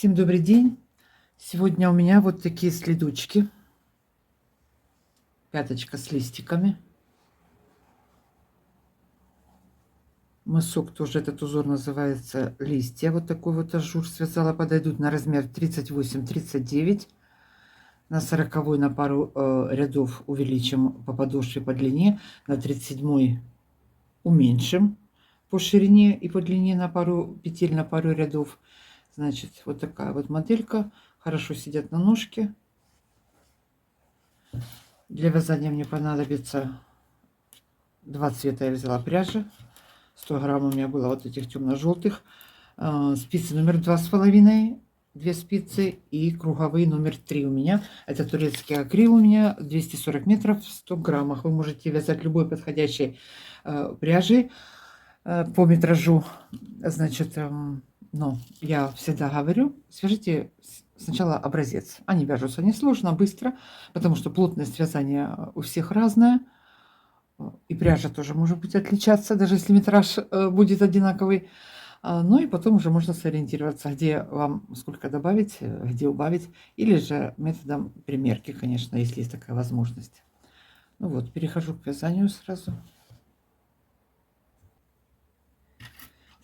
Всем добрый день. Сегодня у меня вот такие следучки. Пяточка с листиками. Мысок тоже, этот узор называется листья. Вот такой вот ажур связала. Подойдут на размер 38-39. На 40 на пару рядов увеличим по подошве по длине. На 37 уменьшим по ширине и по длине на пару петель, на пару рядов. Значит, вот такая вот моделька. Хорошо сидят на ножке. Для вязания мне понадобится 2 цвета. Я взяла пряжи. 100 грамм у меня было вот этих темно-желтых. Спицы номер 2,5, 2 спицы, и круговые номер 3 у меня. Это турецкий акрил у меня, 240 метров, 100 граммах. Вы можете вязать любой подходящей пряжи по метражу. Значит, но я всегда говорю, свяжите сначала образец. Они вяжутся несложно, быстро, потому что плотность вязания у всех разная. И пряжа тоже может быть отличаться, даже если метраж будет одинаковый. Ну и потом уже можно сориентироваться, где вам сколько добавить, где убавить. Или же методом примерки, конечно, если есть такая возможность. Ну вот, перехожу к вязанию сразу.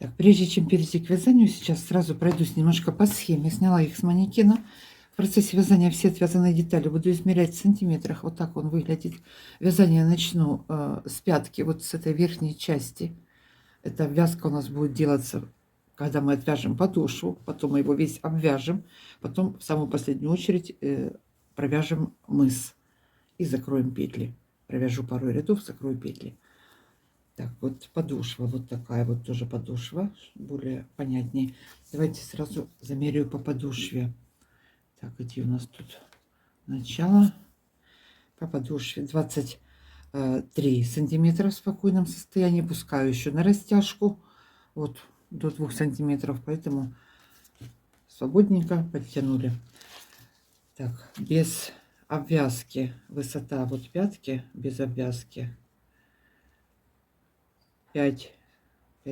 Так, прежде чем перейти к вязанию, сейчас сразу пройдусь немножко по схеме. Сняла их с манекена. В процессе вязания все отвязанные детали буду измерять в сантиметрах. Вот так он выглядит. Вязание начну с пятки, вот с этой верхней части. Эта обвязка у нас будет делаться, когда мы отвяжем подошву. Потом мы его весь обвяжем. Потом в самую последнюю очередь провяжем мыс. И закроем петли. Провяжу пару рядов, закрою петли. Так, вот подошва, вот такая вот тоже подошва, более понятнее. Давайте сразу замеряю по подошве. Так, где у нас тут начало? По подошве 23 сантиметра в спокойном состоянии. Пускаю еще на растяжку. Вот до 2 сантиметров, поэтому свободненько подтянули. Так, без обвязки высота вот пятки, без обвязки 5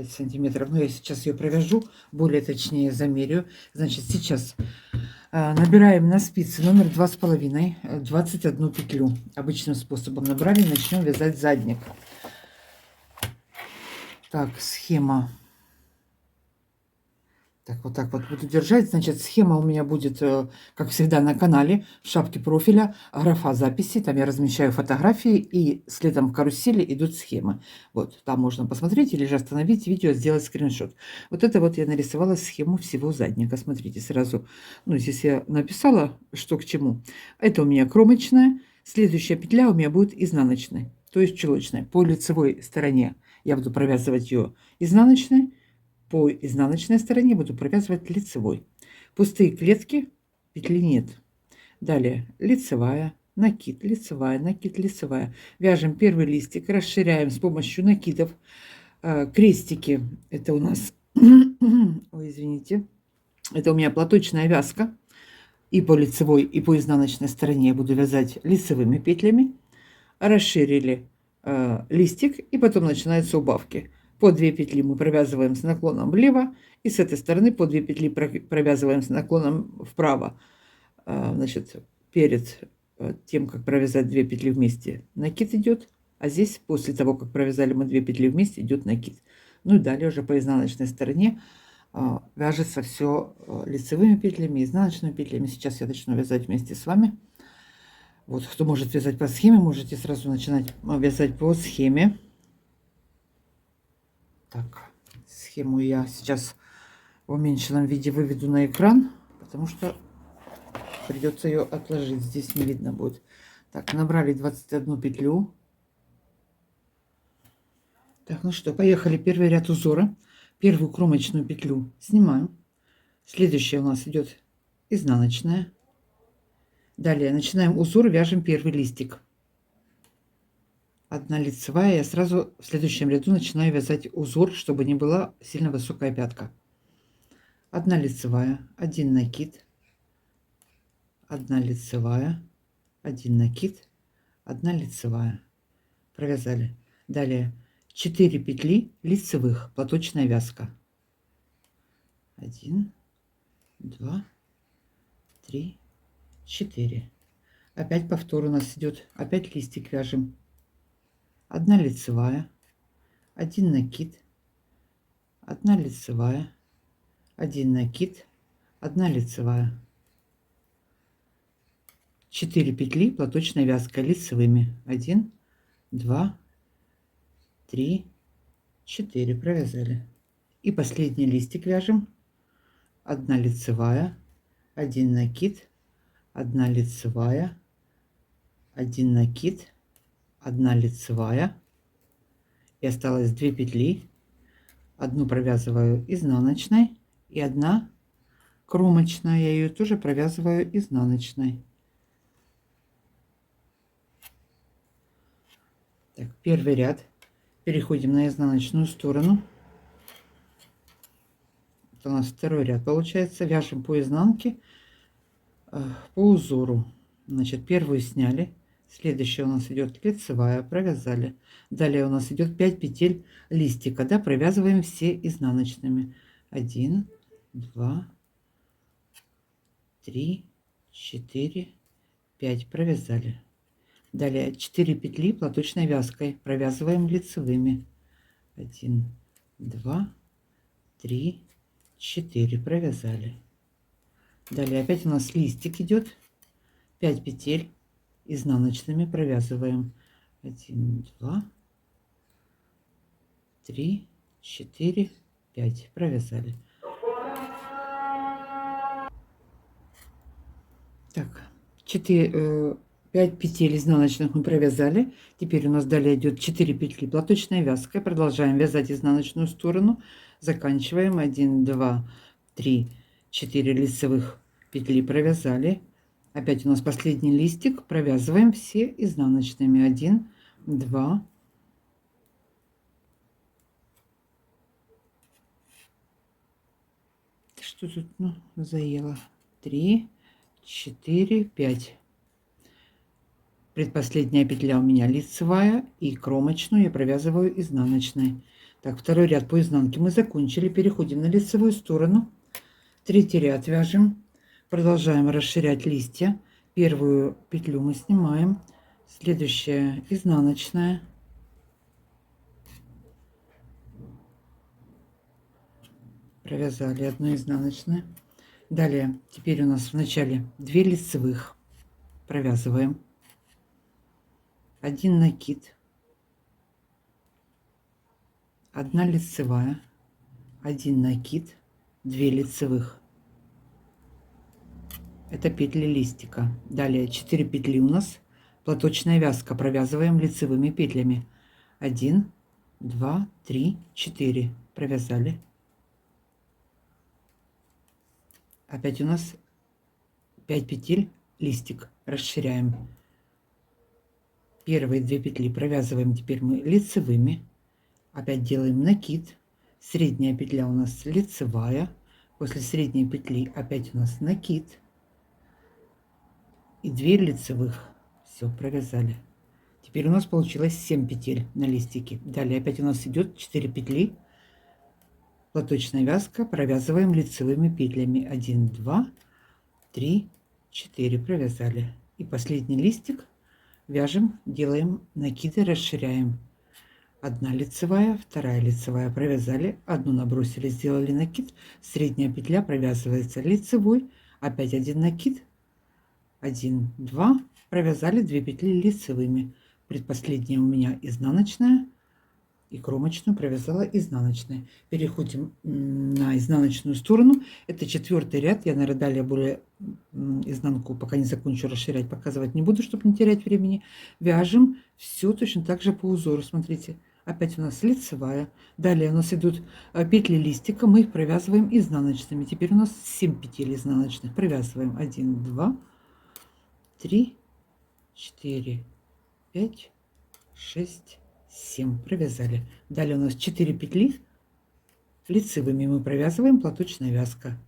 сантиметров. Но я сейчас ее провяжу, более точнее замерю. Значит, сейчас набираем на спицы номер 2,5 21 петлю. Обычным способом набрали, начнем вязать задник. Так, схема. Так вот буду держать. Значит, схема у меня будет, как всегда, на канале, в шапке профиля, графа записи. Там я размещаю фотографии, и следом в карусели идут схемы. Вот, там можно посмотреть или же остановить видео, сделать скриншот. Вот это вот я нарисовала схему всего задника. Смотрите, сразу, ну, здесь я написала, что к чему. Это у меня кромочная. Следующая петля у меня будет изнаночной, то есть чулочная. По лицевой стороне я буду провязывать ее изнаночной. По изнаночной стороне буду провязывать лицевой. Пустые клетки, петли нет. Далее лицевая, накид, лицевая, накид, лицевая. Вяжем первый листик, расширяем с помощью накидов. Крестики, это у нас, ой, извините, это у меня платочная вязка. И по лицевой, и по изнаночной стороне я буду вязать лицевыми петлями. Расширили листик, и потом начинаются убавки. По 2 петли мы провязываем с наклоном влево, и с этой стороны по 2 петли провязываем с наклоном вправо. Значит, перед тем, как провязать 2 петли вместе, накид идет, а здесь после того, как провязали мы 2 петли вместе, идет накид. Ну и далее уже по изнаночной стороне вяжется все лицевыми петлями, изнаночными петлями. Сейчас я начну вязать вместе с вами. Вот, кто может вязать по схеме, можете сразу начинать вязать по схеме. Так, схему я сейчас в уменьшенном виде выведу на экран, потому что придется ее отложить. Здесь не видно будет. Так, набрали 21 петлю. Так, ну что, поехали. Первый ряд узора. Первую кромочную петлю снимаем. Следующая у нас идет изнаночная. Далее начинаем узор, вяжем первый листик. Одна лицевая. Я сразу в следующем ряду начинаю вязать узор, чтобы не была сильно высокая пятка. Одна лицевая, один накид, одна лицевая, один накид, одна лицевая. Провязали. Далее 4 петли лицевых, платочная вязка. 1, 2, 3, 4. Опять повтор у нас идет. Опять листик вяжем. 1 лицевая, 1 накид, 1 лицевая, 1 накид, 1 лицевая. 4 петли платочной вязкой лицевыми. 1, 2, 3, 4. Провязали. И последний листик вяжем. 1 лицевая, 1 накид, 1 лицевая, 1 накид, 1 лицевая. И осталось 2 петли. Одну провязываю изнаночной и 1 кромочная. Я ее тоже провязываю изнаночной. Так, первый ряд. Переходим на изнаночную сторону. Это у нас второй ряд получается. Вяжем по изнанке, по узору. Значит, первую сняли. Следующая у нас идет лицевая, провязали. Далее у нас идет 5 петель листика, да, провязываем все изнаночными. 1, 2, 3, 4, 5. Провязали. Далее 4 петли платочной вязкой провязываем лицевыми. 1, 2, 3, 4. Провязали. Далее опять у нас листик идет. 5 петель изнаночными провязываем. 1, 2, 3, 4, 5. Провязали. Так, 5 петель изнаночных мы провязали. Теперь у нас далее идет 4 петли платочной вязкой. Продолжаем вязать изнаночную сторону. Заканчиваем. 1, 2, 3, 4 лицевых петли провязали. Опять у нас последний листик. Провязываем все изнаночными. 1, 2, что тут, ну, заело. 3, 4, 5. Предпоследняя петля у меня лицевая, и кромочную я провязываю изнаночной. Так, второй ряд по изнанке мы закончили. Переходим на лицевую сторону. Третий ряд вяжем. Продолжаем расширять листья. Первую петлю мы снимаем. Следующая изнаночная. Провязали одну изнаночную. Далее, теперь у нас в начале 2 лицевых. Провязываем. 1 накид, 1 лицевая, 1 накид, 2 лицевых. Это петли листика. Далее 4 петли у нас платочная вязка. Провязываем лицевыми петлями. 1, 2, 3, 4. Провязали. Опять у нас 5 петель листик. Расширяем. Первые 2 петли провязываем теперь мы лицевыми. Опять делаем накид. Средняя петля у нас лицевая. После средней петли опять у нас накид. И 2 лицевых. Все, провязали. Теперь у нас получилось 7 петель на листике. Далее опять у нас идет 4 петли. Платочная вязка. Провязываем лицевыми петлями. 1, 2, 3, 4. Провязали. И последний листик вяжем, делаем накиды, расширяем. 1 лицевая, 2 лицевая, провязали, 1 набросили, сделали накид, средняя петля провязывается лицевой, опять 1 накид, 1, 2, провязали 2 петли лицевыми. Предпоследняя у меня изнаночная, и кромочную провязала изнаночной. Переходим на изнаночную сторону. Это 4-й ряд. Я, наверное, далее более изнанку, пока не закончу расширять, показывать не буду, чтобы не терять времени. Вяжем все точно так же по узору. Смотрите, опять у нас лицевая. Далее у нас идут петли листика. Мы их провязываем изнаночными. Теперь у нас 7 петель изнаночных. Провязываем 1, 2, 3, 4, 5, 6, 7. Провязали. Далее у нас 4 петли лицевыми мы провязываем, платочная вязка.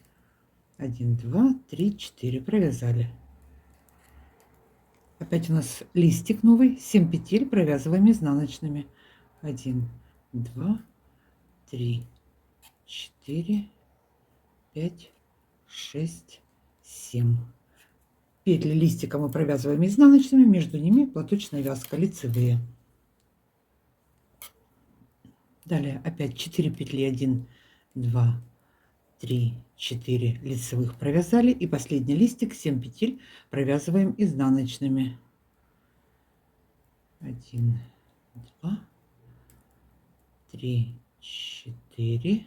1, 2, 3, 4. Провязали. Опять у нас листик новый. 7 петель провязываем изнаночными. 1, 2, 3, 4, 5, 6, 7. петли листика мы провязываем изнаночными, между ними платочная вязка, лицевые. Далее опять 4 петли, 1, 2, 3, 4 лицевых провязали, и последний листик 7 петель провязываем изнаночными. 1, 2, 3, 4,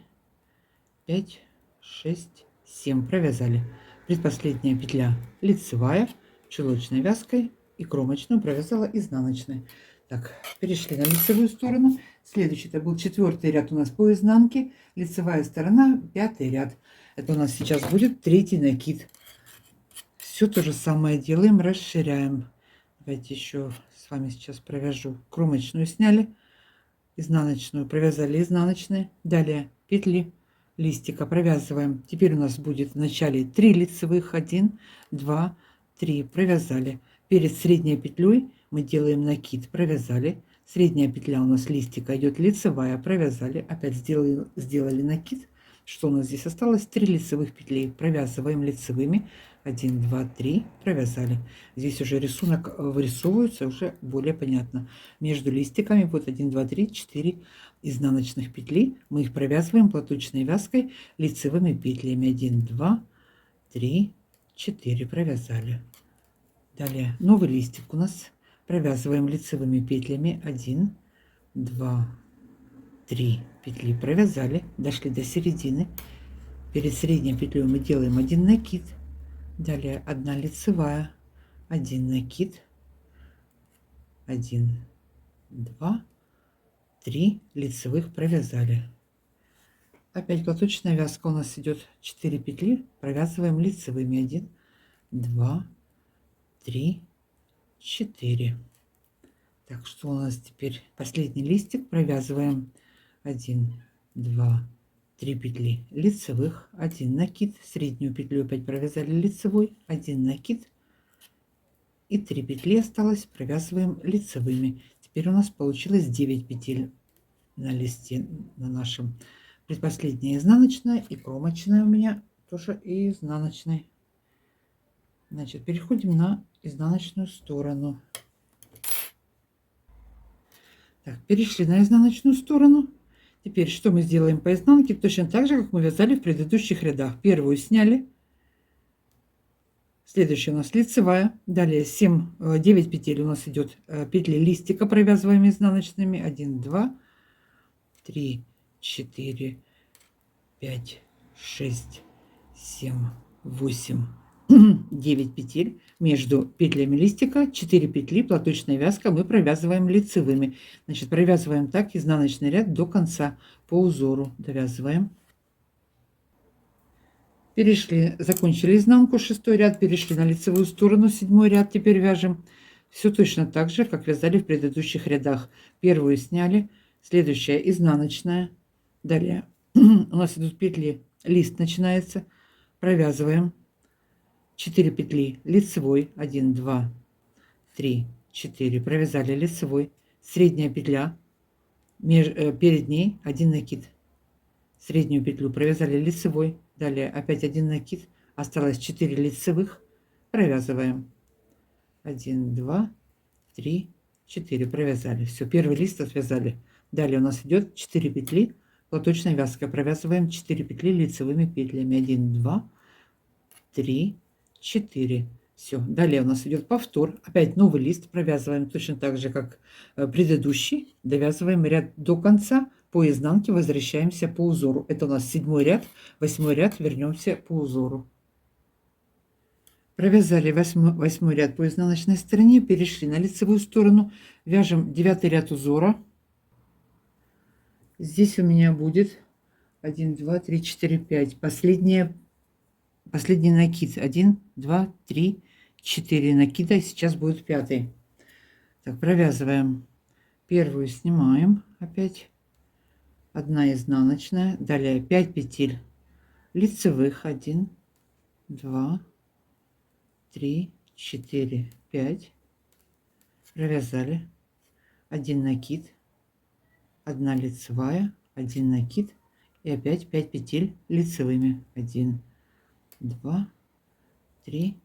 5, 6, 7 провязали. Предпоследняя петля лицевая, чулочной вязкой, и кромочную провязала изнаночной. Так, перешли на лицевую сторону. Следующий это был 4-й ряд у нас по изнанке, лицевая сторона, 5-й ряд. Это у нас сейчас будет 3-й накид. Все то же самое делаем, расширяем. Давайте еще с вами сейчас провяжу. Кромочную сняли, изнаночную провязали, изнаночные. Далее петли листика провязываем. Теперь у нас будет в начале 3 лицевых, 1, 2, 3 провязали. Перед средней петлей мы делаем накид, провязали. Средняя петля у нас листика идет лицевая, провязали, опять сделали накид. Что у нас здесь осталось? 3 лицевых петли, провязываем лицевыми, 1, 2, 3 провязали. Здесь уже рисунок вырисовывается, уже более понятно. Между листиками вот 1, 2, 3, 4 изнаночных петли, мы их провязываем платочной вязкой лицевыми петлями, 1, 2, 3, 4 провязали. Далее новый листик у нас провязываем лицевыми петлями, 1, 2, 3 петли провязали, дошли до середины. Перед средней петлей мы делаем 1 накид, далее 1 лицевая, 1 накид, 1, 2, 3 лицевых провязали. Опять платочная вязка у нас идет, 4 петли провязываем лицевыми, 1, 2, 3, 4. Так, что у нас теперь? Последний листик провязываем 1, 2, 3 петли лицевых, 1 накид, среднюю петлю опять провязали лицевой, 1 накид и 3 петли осталось, провязываем лицевыми. Теперь у нас получилось 9 петель на листе, на нашем. Предпоследняя изнаночная и кромочная у меня тоже и изнаночная. Значит, переходим на изнаночную сторону. Так, перешли на изнаночную сторону. Теперь что мы сделаем по изнанке? Точно так же, как мы вязали в предыдущих рядах. Первую сняли. Следующая у нас лицевая. Далее 9 петель у нас идет петли листика, провязываем изнаночными. 1, 2, 3, 4, 5, 6, 7, 8, 9 петель. Между петлями листика 4 петли, платочная вязка мы провязываем лицевыми. Значит, провязываем так изнаночный ряд до конца по узору. Довязываем. Перешли, закончили изнанку, 6-й ряд, перешли на лицевую сторону, 7-й ряд. Теперь вяжем все точно так же, как вязали в предыдущих рядах. Первую сняли, следующая изнаночная. Далее у нас идут петли, лист начинается, провязываем 4 петли лицевой, 1, 2, 3, 4 провязали лицевой, средняя петля, перед ней 1 накид, среднюю петлю провязали лицевой, далее опять 1 накид, осталось 4 лицевых, провязываем 1, 2, 3, 4 провязали. Все, первый лист отвязали. Далее у нас идет 4 петли платочной вязкой, провязываем 4 петли лицевыми петлями, 1, 2, 3, 4. Все, далее у нас идет повтор, опять новый лист, провязываем точно так же, как предыдущий, довязываем ряд до конца, по изнанке возвращаемся по узору. Это у нас 7-й ряд, 8-й ряд, вернемся по узору. Провязали 8-й ряд по изнаночной стороне, перешли на лицевую сторону, вяжем 9-й ряд узора. Здесь у меня будет 1, 2, 3, 4, 5. Последний накид. 1, 2, 3, 4 накида. Сейчас будет 5-й. Так, провязываем. Первую снимаем опять. 1 изнаночная. Далее 5 петель лицевых. 1, 2, 3, 4, 5. Провязали. 1 накид. 1 лицевая. 1 накид. И опять 5 петель лицевыми. 1, 2, 3,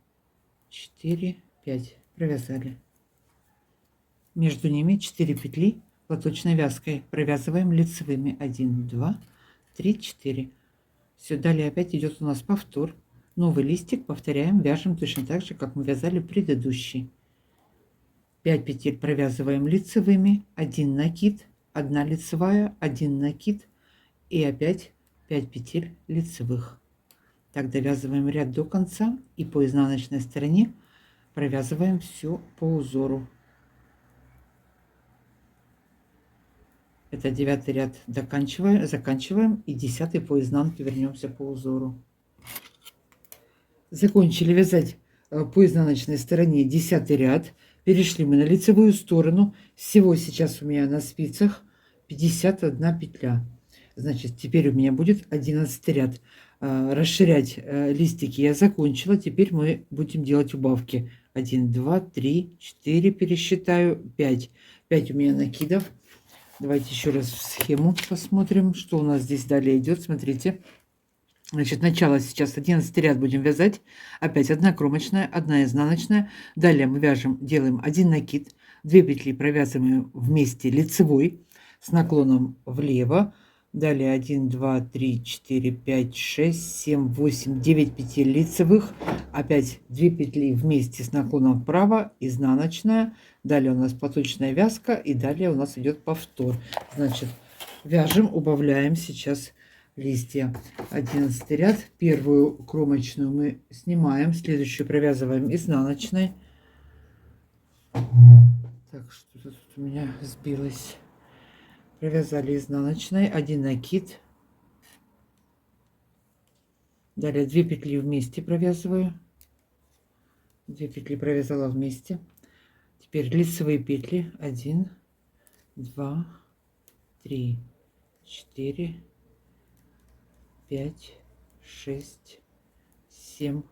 4, 5. Провязали. Между ними 4 петли платочной вязкой. Провязываем лицевыми. 1, 2, 3, 4. Все, далее опять идет у нас повтор. Новый листик повторяем, вяжем точно так же, как мы вязали предыдущий. 5 петель провязываем лицевыми, 1 накид, 1 лицевая, 1 накид и опять 5 петель лицевых. Так довязываем ряд до конца и по изнаночной стороне провязываем все по узору. Это 9 ряд заканчиваем и 10 по изнанке вернемся по узору. Закончили вязать по изнаночной стороне 10 ряд. Перешли мы на лицевую сторону. Всего сейчас у меня на спицах 51 петля. Значит, теперь у меня будет 11 ряд. Расширять листики я закончила. Теперь мы будем делать убавки. 1, 2, 3, 4 пересчитаю, 5. 5 у меня накидов. Давайте еще раз в схему посмотрим, что у нас здесь далее идет. Смотрите. Значит, начало сейчас 11 ряд будем вязать. Опять 1 кромочная, 1 изнаночная. Далее мы вяжем, делаем 1 накид, 2 петли провязываем вместе лицевой с наклоном влево. Далее 1, 2, 3, 4, 5, 6, 7, 8, 9 петель лицевых. Опять 2 петли вместе с наклоном вправо, изнаночная. Далее у нас платочная вязка и далее у нас идет повтор. Значит, вяжем, убавляем сейчас листья. 11 ряд. Первую кромочную мы снимаем, следующую провязываем изнаночной. Так, что-то тут у меня сбилось. Провязали изнаночной, 1 накид. Далее 2 петли вместе провязываю. 2 петли провязала вместе. Теперь лицевые петли. 1, 2, 3, 4, 5, 6, 7,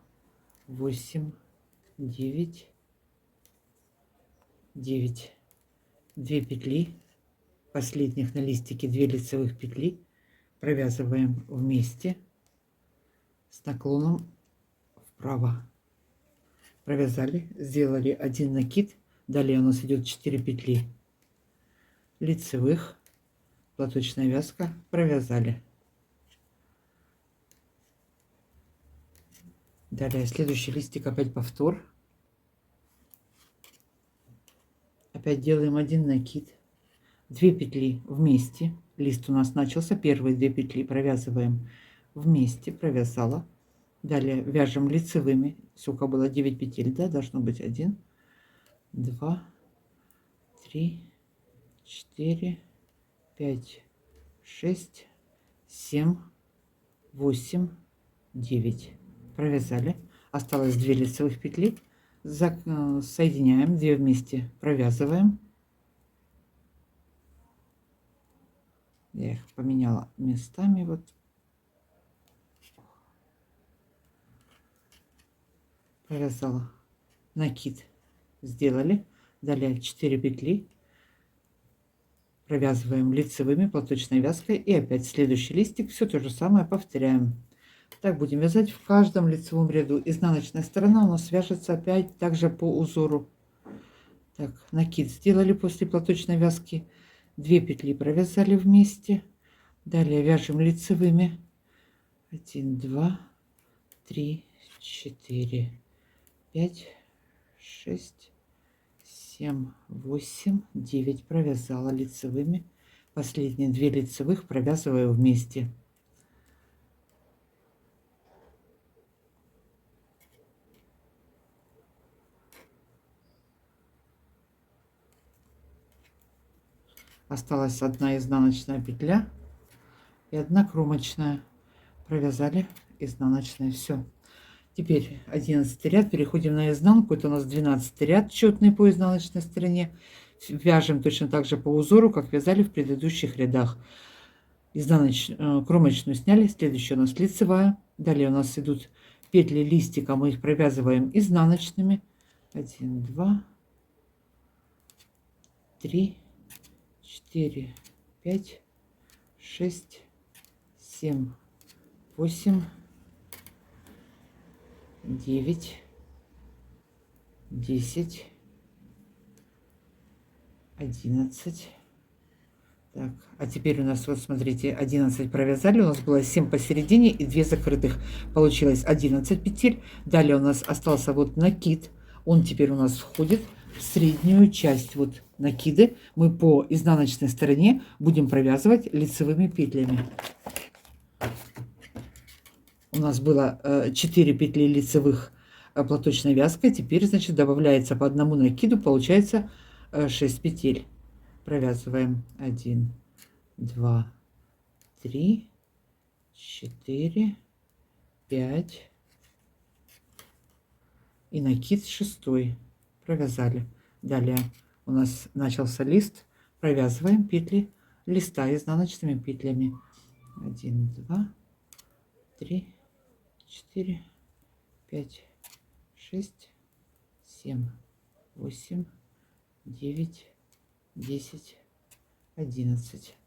8, 9, 9. 2 петли последних на листике, 2 лицевых петли провязываем вместе с наклоном вправо. Провязали, сделали 1 накид. Далее у нас идет 4 петли лицевых, платочная вязка, провязали. Далее следующий листик, опять повтор. Опять делаем 1 накид, 2 петли вместе. Лист у нас начался, первые 2 петли провязываем вместе, провязала. Далее вяжем лицевыми. Сколько было? 9 петель, да? Должно быть 1, 2, 3, 4, 5, 6, 7, 8, 9. Провязали. Осталось 2 лицевых петли. Соединяем 2 вместе, провязываем. Я их поменяла местами. Вот. Провязала. Накид сделали. Далее 4 петли. Провязываем лицевыми, платочной вязкой. И опять следующий листик. Все то же самое повторяем. Так будем вязать в каждом лицевом ряду. Изнаночная сторона у нас вяжется опять также по узору. Так, накид сделали после платочной вязки. 2 петли провязали вместе. Далее вяжем лицевыми. 1, 2, 3, 4, 5, 6, 7, 8, 9. Провязала лицевыми. Последние 2 лицевых провязываю вместе. Осталась 1 изнаночная петля и 1 кромочная. Провязали изнаночная. Все. Теперь 11 ряд. Переходим на изнанку. Это у нас 12 ряд четный по изнаночной стороне. Вяжем точно так же по узору, как вязали в предыдущих рядах. Кромочную сняли. Следующая у нас лицевая. Далее у нас идут петли листика. Мы их провязываем изнаночными. 1, 2, 3, 4, 5, 6, 7, 8, 9, 10, 11. Так, а теперь у нас, вот смотрите, 11 провязали, у нас было 7 посередине и 2 закрытых. Получилось 11 петель. Далее у нас остался вот накид. Он теперь у нас входит в среднюю часть. Вот накиды мы по изнаночной стороне будем провязывать лицевыми петлями. У нас было 4 петли лицевых платочной вязкой. Теперь, значит, добавляется по одному накиду, получается 6 петель. Провязываем 1, 2, 3, 4, 5 и накид 6 провязали. Далее у нас начался лист, провязываем петли листа изнаночными петлями. 1, 2, 3, 4, 5, 6, 7, 8, 9, 10, 11.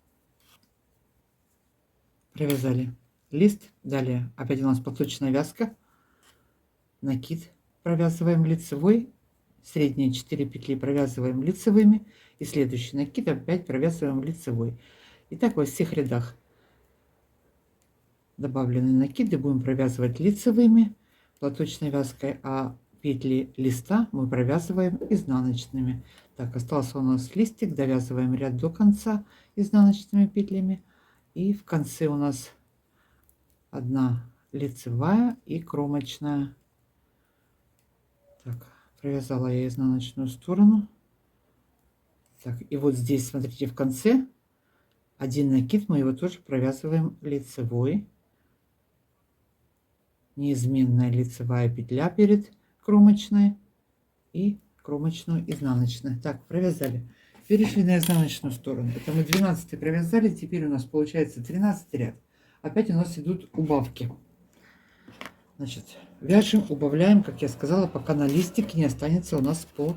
Провязали лист. Далее опять у нас платочная вязка. Накид провязываем лицевой. Средние 4 петли провязываем лицевыми. И следующий накид опять провязываем лицевой. И так во всех рядах. Добавленные накиды будем провязывать лицевыми платочной вязкой, а петли листа мы провязываем изнаночными. Так, остался у нас листик, довязываем ряд до конца изнаночными петлями, и в конце у нас одна лицевая и кромочная. Так, провязала я изнаночную сторону. Так, и вот здесь, смотрите, в конце один накид, мы его тоже провязываем лицевой. Неизменная лицевая петля перед кромочной и кромочную изнаночную. Так, провязали. Перешли на изнаночную сторону. Это мы 12 провязали. Теперь у нас получается 13 ряд. Опять у нас идут убавки. Значит, вяжем, убавляем, как я сказала, пока на листике не останется у нас по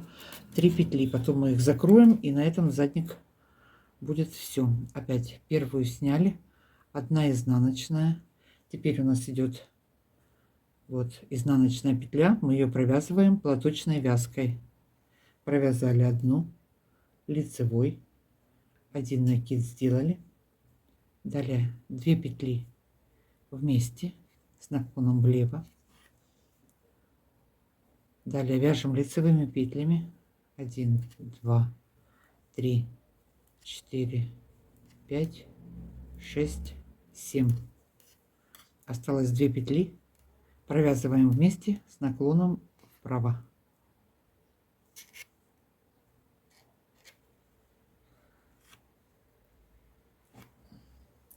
3 петли. Потом мы их закроем, и на этом задник будет все. Опять первую сняли. Одна изнаночная. Теперь у нас идет вот изнаночная петля, мы ее провязываем платочной вязкой. Провязали одну, лицевой, один накид сделали. Далее 2 петли вместе с наклоном влево. Далее вяжем лицевыми петлями. 1, 2, 3, 4, 5, 6, 7. Осталось 2 петли. Провязываем вместе с наклоном вправо.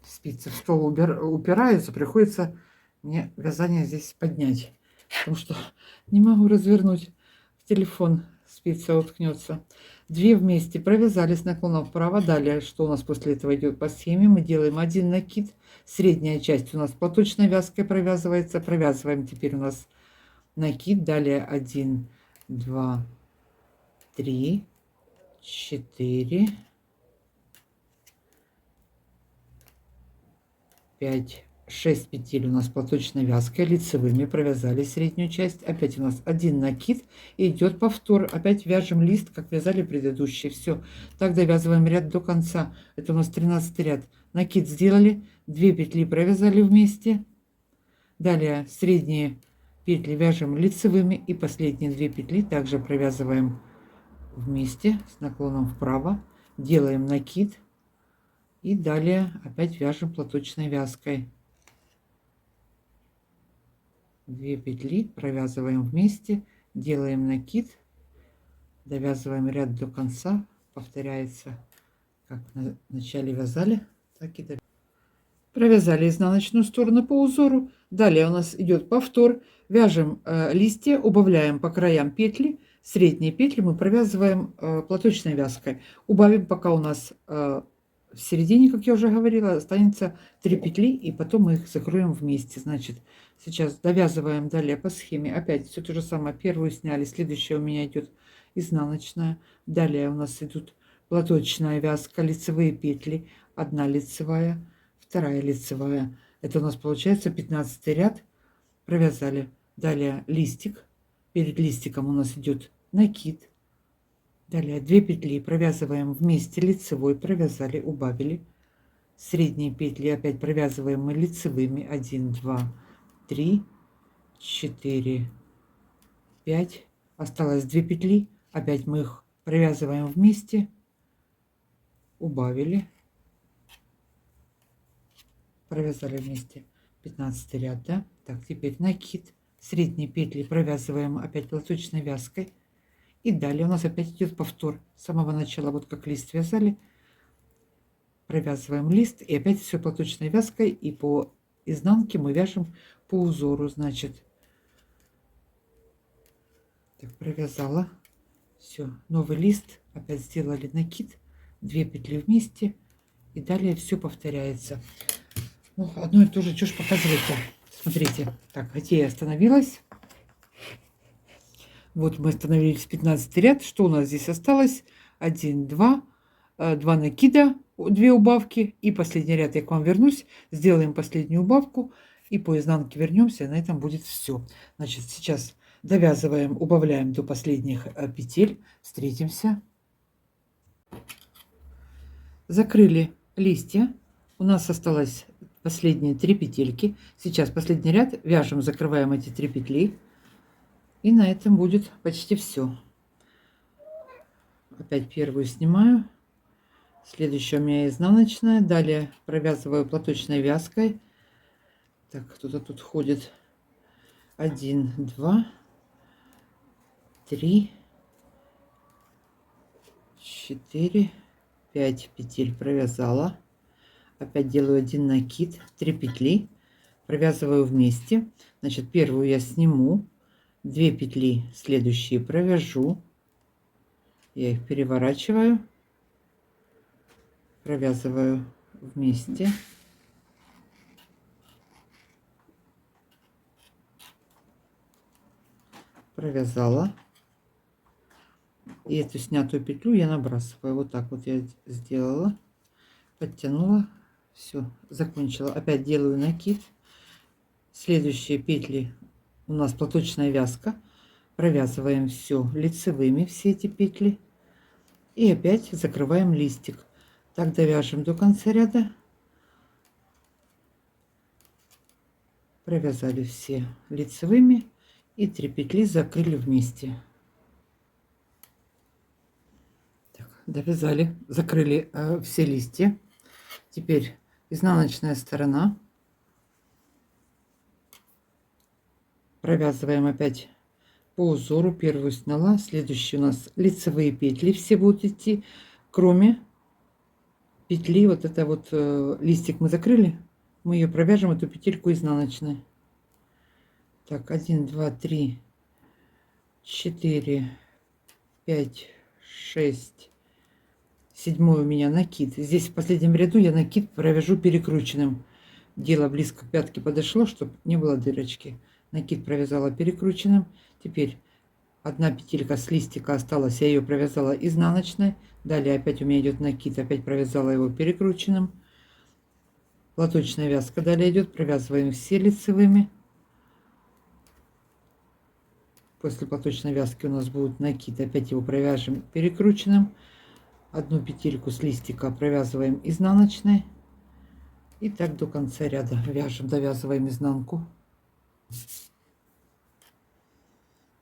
Спицы в стол упираются, приходится мне вязание здесь поднять, потому что не могу развернуть в телефон, спица уткнется. 2 вместе провязали с наклоном вправо. Далее, что у нас после этого идет по схеме, мы делаем один накид. Средняя часть у нас платочной вязкой провязывается. Провязываем теперь у нас накид. Далее 1, 2, 3, 4, 5, 6 петель у нас платочной вязкой лицевыми провязали среднюю часть. Опять у нас один накид и идет повтор. Опять вяжем лист, как вязали предыдущий. Все. Так довязываем ряд до конца. Это у нас 13 ряд. Накид сделали, 2 петли провязали вместе. Далее средние петли вяжем лицевыми и последние 2 петли также провязываем вместе с наклоном вправо. Делаем накид и далее опять вяжем платочной вязкой. 2 петли провязываем вместе, делаем накид, довязываем ряд до конца, повторяется, как в начале вязали, так и довязали. Провязали изнаночную сторону по узору. Далее у нас идет повтор. Вяжем листья, убавляем по краям петли. Средние петли мы провязываем платочной вязкой. Убавим, пока у нас в середине, как я уже говорила, останется 3 петли, и потом мы их закроем вместе. Значит, сейчас довязываем далее по схеме. Опять все то же самое. Первую сняли, следующая у меня идет изнаночная. Далее у нас идут платочная вязка, лицевые петли, одна лицевая, вторая лицевая. Это у нас получается 15 ряд. Провязали. Далее листик. Перед листиком у нас идет накид. Далее 2 петли провязываем вместе лицевой, провязали, убавили. Средние петли опять провязываем мы лицевыми. 1, 2, 3, 4, 5. Осталось 2 петли. Опять мы их провязываем вместе. Убавили. Провязали вместе. 15 ряд, да? Так, теперь накид. Средние петли провязываем опять платочной вязкой. И далее у нас опять идет повтор. С самого начала, вот как лист вязали, провязываем лист. И опять все платочной вязкой. И по изнанке мы вяжем по узору, значит. Так, провязала. Все, новый лист. Опять сделали накид. 2 петли вместе. И далее все повторяется. Ну, одно и то же, что ж показывать-то. Смотрите. Так, где я остановилась? Вот мы остановились 15 ряд. Что у нас здесь осталось? 1, 2, 2 накида, 2 убавки. И последний ряд я к вам вернусь. Сделаем последнюю убавку. И по изнанке вернемся. На этом будет все. Значит, сейчас довязываем, убавляем до последних петель. Встретимся. Закрыли листья. У нас осталось последние 3 петельки. Сейчас последний ряд вяжем, закрываем эти 3 петли. И на этом будет почти все. Опять первую снимаю. Следующая у меня изнаночная. Далее провязываю платочной вязкой. Так, кто-то тут ходит. 1, 2, 3, 4, 5 петель провязала. Опять делаю 1 накид, 3 петли, провязываю вместе. Значит, первую я сниму, 2 петли следующие провяжу. Я их переворачиваю, провязываю вместе. Провязала. И эту снятую петлю я набрасываю. Вот так вот я сделала. Подтянула. Все, закончила. Опять делаю накид. Следующие петли у нас платочная вязка. Провязываем все лицевыми, все эти петли. И опять закрываем листик. Так довяжем до конца ряда. Провязали все лицевыми. И 3 петли закрыли вместе. Так, довязали, закрыли все листья. Теперь изнаночная сторона. Провязываем опять по узору. Первую сняла. Следующие у нас лицевые петли все будут идти. Кроме петли, вот это вот листик мы закрыли. Мы ее провяжем, эту петельку изнаночной. Так, 1, 2, 3, 4, 5, 6. Седьмой у меня накид. Здесь в последнем ряду я накид провяжу перекрученным. Дело близко к пятке подошло, чтобы не было дырочки. Накид провязала перекрученным. Теперь одна петелька с листика осталась. Я ее провязала изнаночной. Далее опять у меня идет накид. Опять провязала его перекрученным. Платочная вязка далее идет. Провязываем все лицевыми. После платочной вязки у нас будет накид. Опять его провяжем перекрученным. Одну петельку с листика провязываем изнаночной. И так до конца ряда вяжем, довязываем изнанку.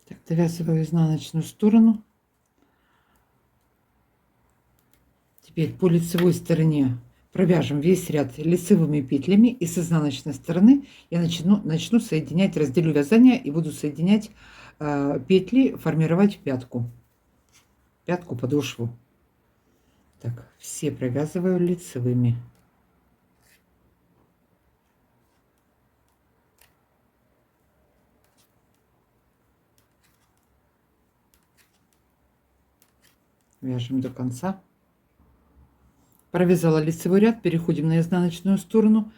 Так, довязываю изнаночную сторону. Теперь по лицевой стороне провяжем весь ряд лицевыми петлями. И с изнаночной стороны я начну соединять, разделю вязание и буду соединять петли, формировать пятку. Пятку, подошву. Так, все провязываю лицевыми. Вяжем до конца. Провязала лицевой ряд, переходим на изнаночную сторону.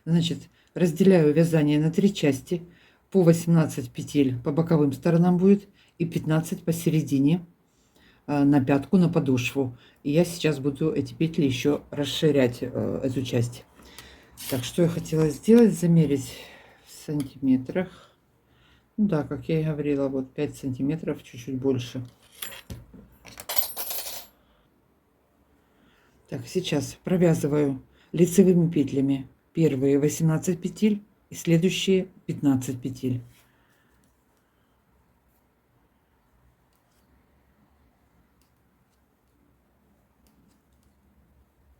Значит, разделяю вязание на 3 части. По 18 петель по боковым сторонам будет и 15 посередине на пятку, на подошву. И я сейчас буду эти петли еще расширять, эту часть. Так, что я хотела сделать? Замерить в сантиметрах. Ну да, как я и говорила, вот 5 сантиметров, чуть-чуть больше. Так, сейчас провязываю лицевыми петлями первые 18 петель и следующие 15 петель.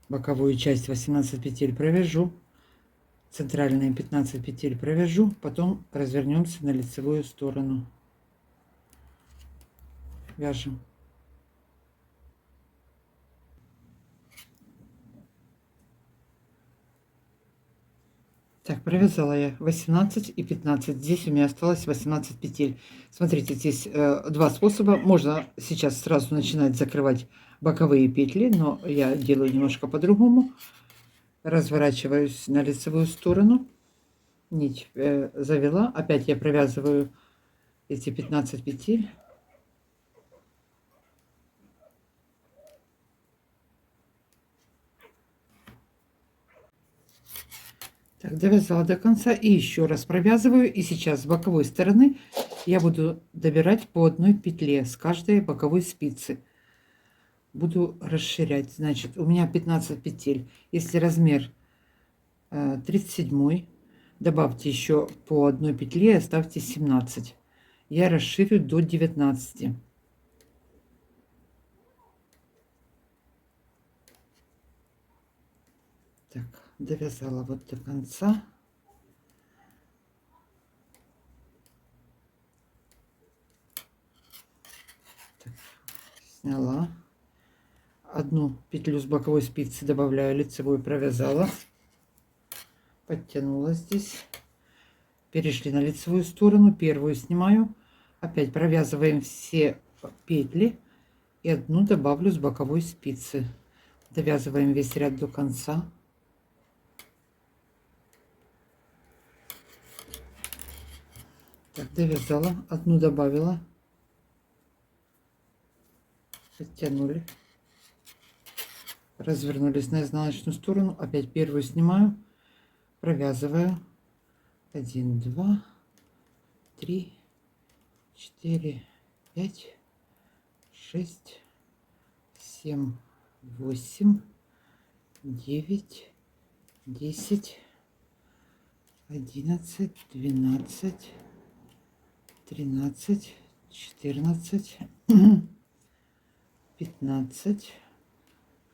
Боковую часть 18 петель провяжу, центральные 15 петель провяжу, потом развернемся на лицевую сторону. Вяжем. Так, провязала я 18 и 15. Здесь у меня осталось 18 петель. Смотрите, здесь два способа. Можно сейчас сразу начинать закрывать боковые петли, но я делаю немножко по-другому. Разворачиваюсь на лицевую сторону. Нить завела. Опять я провязываю эти 15 петель. Так, довязала до конца и еще раз провязываю. И сейчас с боковой стороны я буду добирать по одной петле с каждой боковой спицы. Буду расширять. Значит, у меня 15 петель. Если размер 37, добавьте еще по одной петле и оставьте 17. Я расширю до 19. Так, довязала вот до конца. Так, сняла. Одну петлю с боковой спицы добавляю лицевую, провязала, подтянула здесь, перешли на лицевую сторону, первую снимаю, опять провязываем все петли и одну добавлю с боковой спицы, довязываем весь ряд до конца. Так, довязала, одну добавила, подтянули, развернулись на изнаночную сторону, опять первую снимаю, провязываю 1, 2, 3, 4, 5, 6, 7, 8, 9, 10, 11, 12, 13, 14, 15,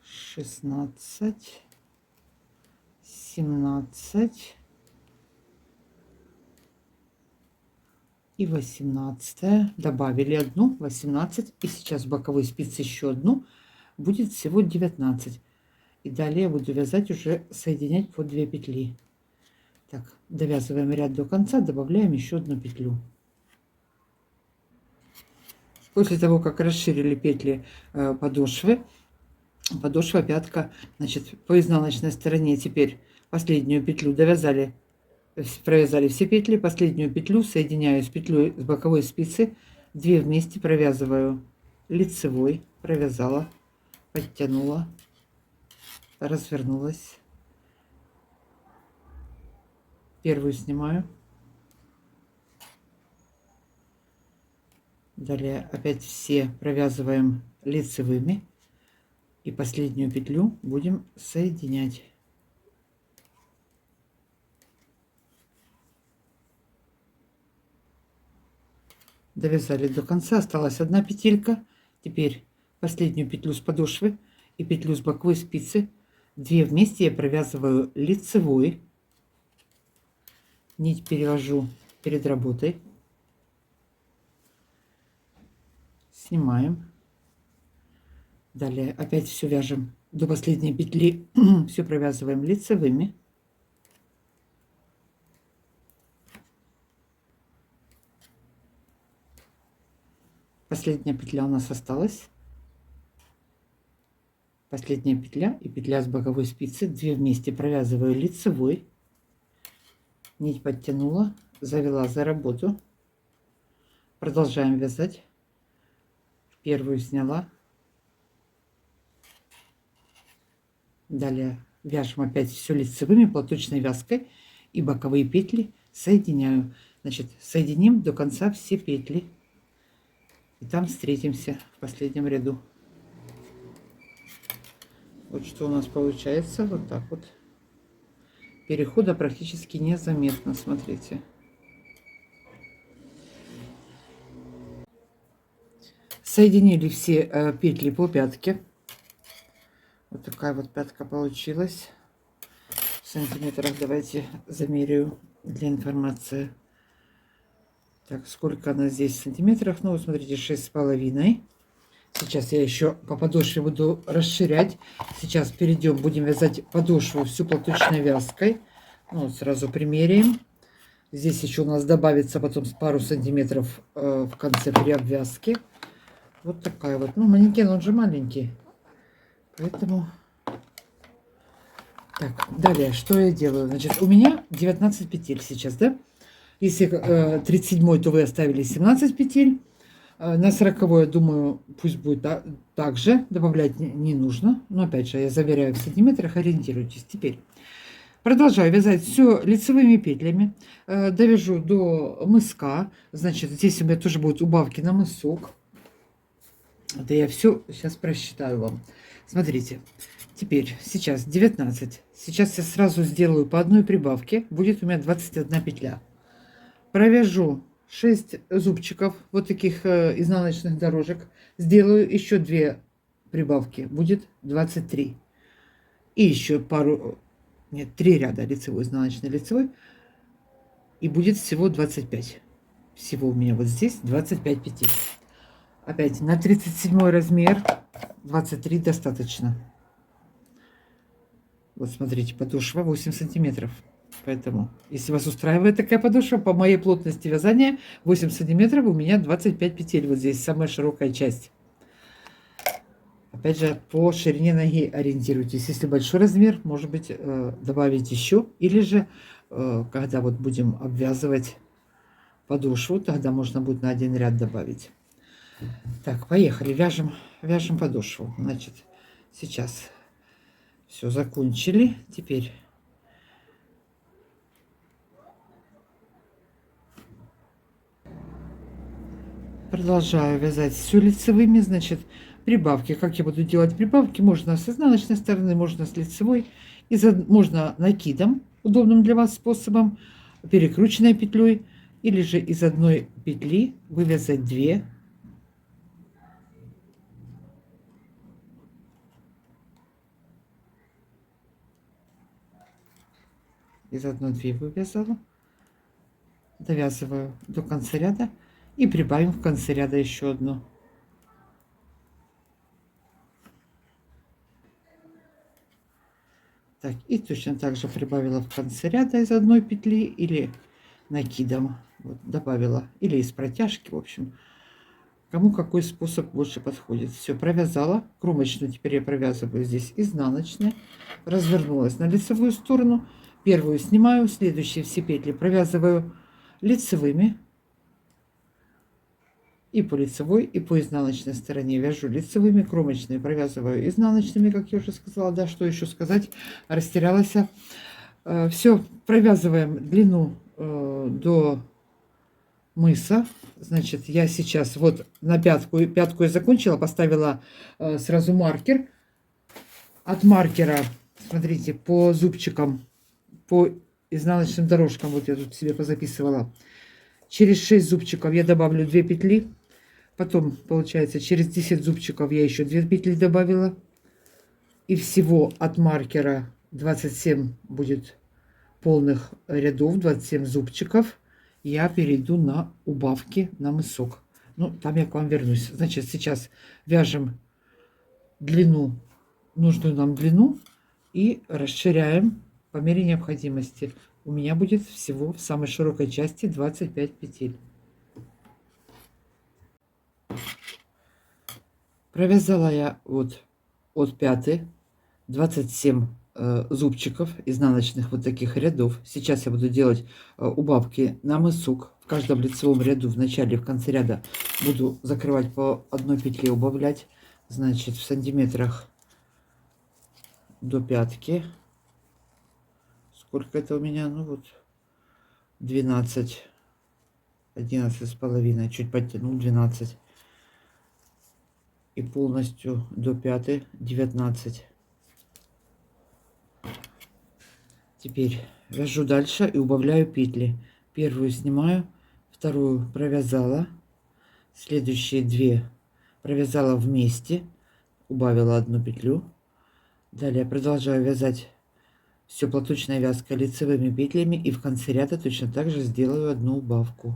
16, 17 и 18. Добавили одну, 18. И сейчас в боковой спице еще одну. Будет всего 19. И далее я буду вязать, уже соединять по 2 петли. Так, довязываем ряд до конца, добавляем еще одну петлю. После того, как расширили петли подошвы, подошва, пятка, значит, по изнаночной стороне теперь последнюю петлю довязали, провязали все петли, последнюю петлю соединяю с петлей с боковой спицы, 2 вместе провязываю лицевой, провязала, подтянула, развернулась, первую снимаю, далее опять все провязываем лицевыми и последнюю петлю будем соединять. Довязали до конца, осталась одна петелька. Теперь последнюю петлю с подошвы и петлю с боковой спицы, 2 вместе я провязываю лицевой, нить перевожу перед работой, снимаем, далее опять все вяжем до последней петли, все провязываем лицевыми. Последняя петля у нас осталась. Последняя петля и петля с боковой спицы, 2 вместе провязываю лицевой, нить подтянула, завела за работу, продолжаем вязать, первую сняла, далее вяжем опять все лицевыми платочной вязкой и боковые петли соединяю. Значит, соединим до конца все петли. И там встретимся в последнем ряду. Вот что у нас получается. Вот так вот. Перехода практически незаметно, смотрите. Соединили все петли по пятке. Вот такая вот пятка получилась. В сантиметрах давайте замеряю для информации. Так, сколько она здесь в сантиметрах? Ну, вот смотрите, 6,5. Сейчас я еще по подошве буду расширять. Сейчас перейдем, будем вязать подошву всю платочной вязкой. Ну, вот сразу примеряем. Здесь еще у нас добавится потом пару сантиметров в конце при обвязке. Вот такая вот. Ну, манекен, он же маленький. Поэтому... Так, далее, что я делаю? Значит, у меня 19 петель сейчас, да? Если 37, то вы оставили 17 петель. На 40, я думаю, пусть будет так же. Добавлять не нужно. Но опять же, я заверяю в сантиметрах, ориентируйтесь. Теперь продолжаю вязать все лицевыми петлями. Довяжу до мыска. Значит, здесь у меня тоже будут убавки на мысок. Да я все сейчас просчитаю вам. Смотрите. Теперь, сейчас 19. Сейчас я сразу сделаю по одной прибавке. Будет у меня 21 петля. Провяжу 6 зубчиков, вот таких изнаночных дорожек. Сделаю еще 2 прибавки. Будет 23. И еще пару... Нет, 3 ряда лицевой, изнаночный, лицевой. И будет всего 25. Всего у меня вот здесь 25 петель. Опять на 37 размер 23 достаточно. Вот смотрите, подошва 8 сантиметров. Поэтому, если вас устраивает такая подошва, по моей плотности вязания 8 сантиметров, у меня 25 петель. Вот здесь самая широкая часть. Опять же, по ширине ноги ориентируйтесь. Если большой размер, может быть, добавить еще. Или же, когда вот будем обвязывать подошву, тогда можно будет на один ряд добавить. Так, поехали. Вяжем подошву. Значит, сейчас все закончили. Теперь продолжаю вязать все лицевыми. Значит, прибавки. Как я буду делать прибавки? Можно с изнаночной стороны, можно с лицевой. Можно накидом, удобным для вас способом, перекрученной петлей. Или же из одной петли вывязать 2. Из одной 2 вывязала. Довязываю до конца ряда. И прибавим в конце ряда еще одну. Так, и точно так же прибавила в конце ряда из одной петли или накидом. Вот, добавила. Или из протяжки, в общем. Кому какой способ больше подходит. Все, провязала. Кромочную теперь я провязываю здесь изнаночной. Развернулась на лицевую сторону. Первую снимаю, следующие все петли провязываю лицевыми. И по лицевой, и по изнаночной стороне вяжу лицевыми, кромочные провязываю изнаночными, как я уже сказала. Да, что еще сказать, растерялась. Все, провязываем длину до мыса. Значит, я сейчас вот на пятку я закончила, поставила сразу маркер. От маркера, смотрите, по зубчикам, по изнаночным дорожкам, вот я тут себе позаписывала. Через 6 зубчиков я добавлю 2 петли. Потом, получается, через 10 зубчиков я еще 2 петли добавила. И всего от маркера 27 будет полных рядов, 27 зубчиков. Я перейду на убавки на мысок. Ну, там я к вам вернусь. Значит, сейчас вяжем длину, нужную нам длину. И расширяем по мере необходимости. У меня будет всего в самой широкой части 25 петель. Провязала я вот от 5 27 зубчиков изнаночных вот таких рядов. Сейчас я буду делать убавки на мысок. В каждом лицевом ряду в начале и в конце ряда буду закрывать по одной петле, убавлять. Значит, в сантиметрах до пятки. Сколько это у меня? Ну вот 12, 11,5, чуть подтянул 12. и полностью до пятой 19. Теперь вяжу дальше и убавляю петли. Первую снимаю, вторую провязала, следующие две провязала вместе, убавила одну петлю. Далее продолжаю вязать все платочной вязкой лицевыми петлями, и в конце ряда точно так же сделаю одну убавку.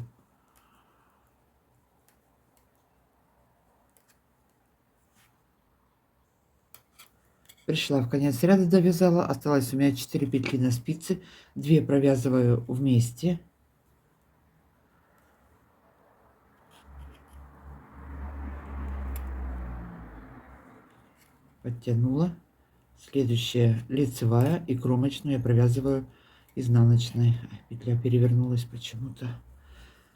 Пришла в конец ряда, довязала, осталось у меня 4 петли на спице, 2 провязываю вместе, подтянула, следующая лицевая, и кромочную я провязываю изнаночной. Петля перевернулась почему-то.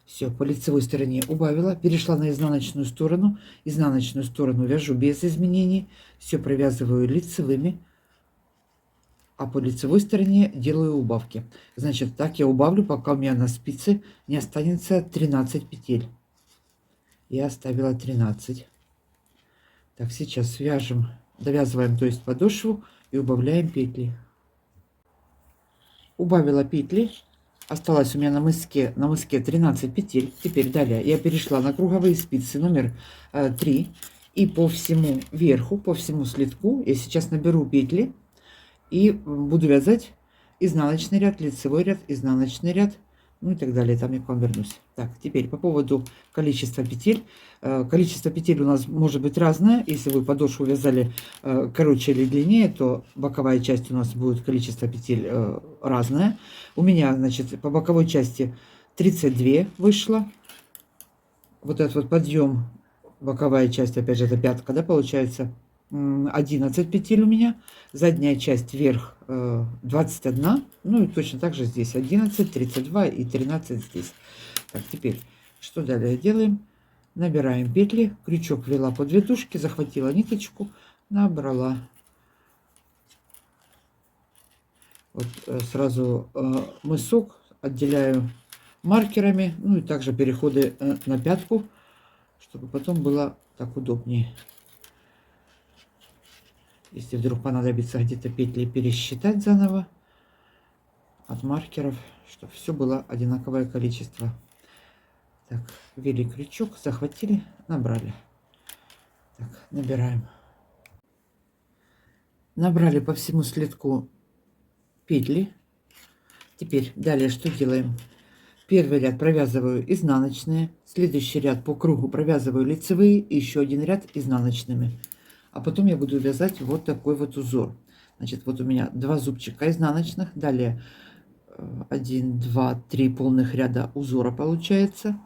Все, по лицевой стороне убавила, перешла на изнаночную сторону вяжу без изменений, все провязываю лицевыми, а по лицевой стороне делаю убавки. Значит, так я убавлю, пока у меня на спице не останется 13 петель. Я оставила 13. Так, сейчас вяжем, довязываем, то есть подошву, и убавляем петли. Убавила петли. Осталось у меня на мыске 13 петель. Теперь далее я перешла на круговые спицы номер 3. И по всему верху, по всему слитку я сейчас наберу петли. И буду вязать изнаночный ряд, лицевой ряд, изнаночный ряд, ну и так далее. Там я к вам вернусь. Так, теперь по поводу количества петель. Количество петель у нас может быть разное. Если вы подошву вязали короче или длиннее, то боковая часть у нас будет количество петель разное. У меня, значит, по боковой части 32 вышло. Вот этот вот подъем, боковая часть, опять же, это пятка, да, получается, 11 петель у меня. Задняя часть вверх 21. Ну и точно так же здесь 11, 32 и 13 здесь. Так, теперь что далее делаем? Набираем петли. Крючок ввела по 2 тушки, захватила ниточку, набрала. Вот сразу мысок отделяю маркерами. Ну и также переходы на пятку, чтобы потом было так удобнее. Если вдруг понадобится где-то петли пересчитать заново от маркеров, чтобы все было одинаковое количество. Так, ввели крючок, захватили, набрали. Так, набираем. Набрали по всему слитку петли. Теперь далее что делаем? Первый ряд провязываю изнаночные, следующий ряд по кругу провязываю лицевые и еще один ряд изнаночными. А потом я буду вязать вот такой вот узор. Значит, вот у меня 2 зубчика изнаночных, далее 1, 2, 3 полных ряда узора получается.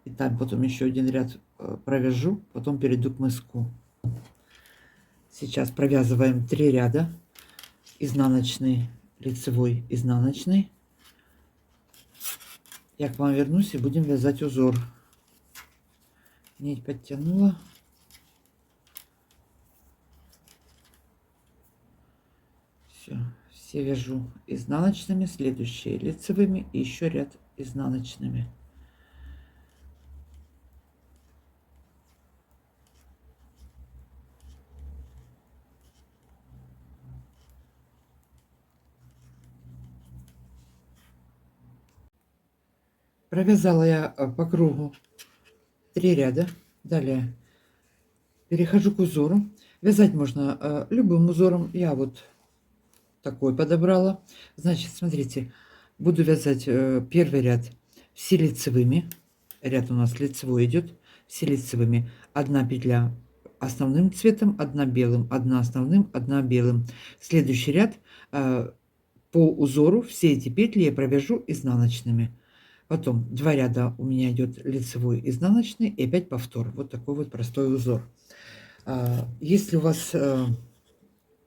И там потом еще один ряд провяжу, потом перейду к мыску. Сейчас провязываем 3 ряда. Изнаночный, лицевой, изнаночный. Я к вам вернусь и будем вязать узор. Нить подтянула. Все вяжу изнаночными, следующие лицевыми и еще ряд изнаночными. Провязала я по кругу 3 ряда. Далее перехожу к узору. Вязать можно любым узором. Я вот такой подобрала. Значит, смотрите, буду вязать первый ряд все лицевыми. Ряд у нас лицевой идет, все лицевыми. Одна петля основным цветом, одна белым, одна основным, одна белым. Следующий ряд по узору все эти петли я провяжу изнаночными. Потом 2 ряда у меня идет лицевой, изнаночный и опять повтор. Вот такой вот простой узор. Если у вас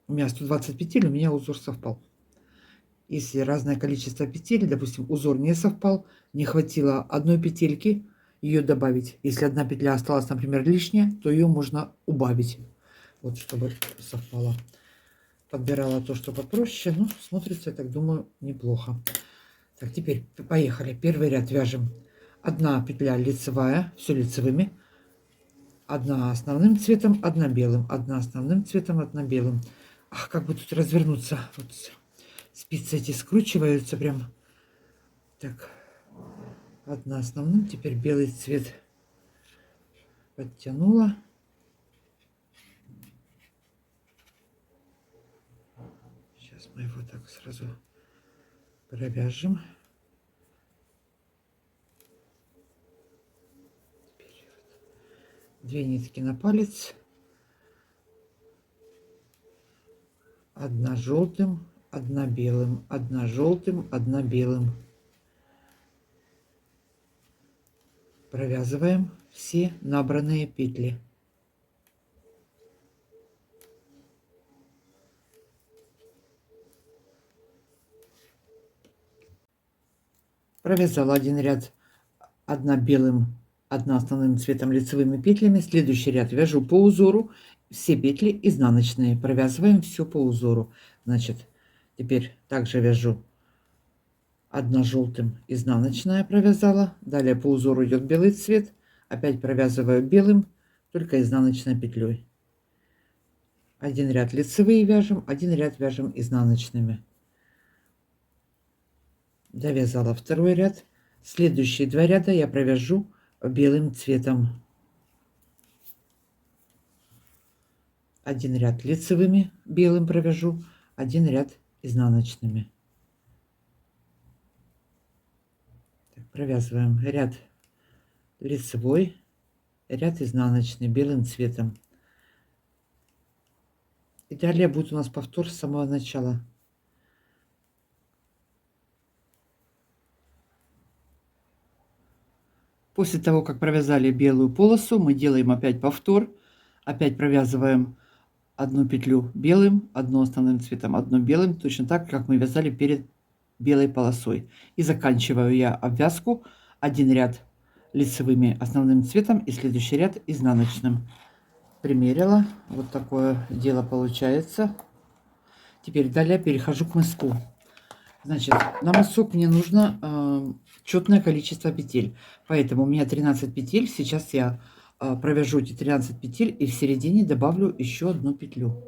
у меня 120 петель, у меня узор совпал. Если разное количество петель, допустим, узор не совпал, не хватило одной петельки, ее добавить. Если одна петля осталась, например, лишняя, то ее можно убавить. Вот, чтобы совпало. Подбирала то, что попроще. Ну, смотрится, я так думаю, неплохо. Так, теперь поехали. Первый ряд вяжем. Одна петля лицевая, все лицевыми. Одна основным цветом, одна белым. Одна основным цветом, одна белым. Ах, как бы тут развернуться. Вот спицы эти скручиваются прям. Так, одна основным, теперь белый цвет подтянула. Сейчас мы его так сразу провяжем. Теперь вот 2 нитки на палец. Одна желтым, одна белым, одна желтым, одна белым. Провязываем все набранные петли. Провязала один ряд, одна белым, одна основным цветом лицевыми петлями. Следующий ряд вяжу по узору все петли изнаночные. Провязываем все по узору. Значит, теперь также вяжу одна желтым, изнаночная провязала. Далее по узору идет белый цвет. Опять провязываю белым, только изнаночной петлей. Один ряд лицевые вяжем, один ряд вяжем изнаночными. Довязала второй ряд. Следующие 2 ряда я провяжу белым цветом. Один ряд лицевыми белым провяжу, один ряд изнаночными. Так, провязываем ряд лицевой, ряд изнаночный белым цветом. И далее будет у нас повтор с самого начала. После того, как провязали белую полосу, мы делаем опять повтор. Опять провязываем одну петлю белым, одну основным цветом, одну белым, точно так, как мы вязали перед белой полосой. И заканчиваю я обвязку один ряд лицевыми основным цветом и следующий ряд изнаночным. Примерила. Вот такое дело получается. Теперь далее перехожу к мыску. Значит, на мысок мне нужно четное количество петель. Поэтому у меня 13 петель. Сейчас я провяжу эти 13 петель и в середине добавлю еще одну петлю.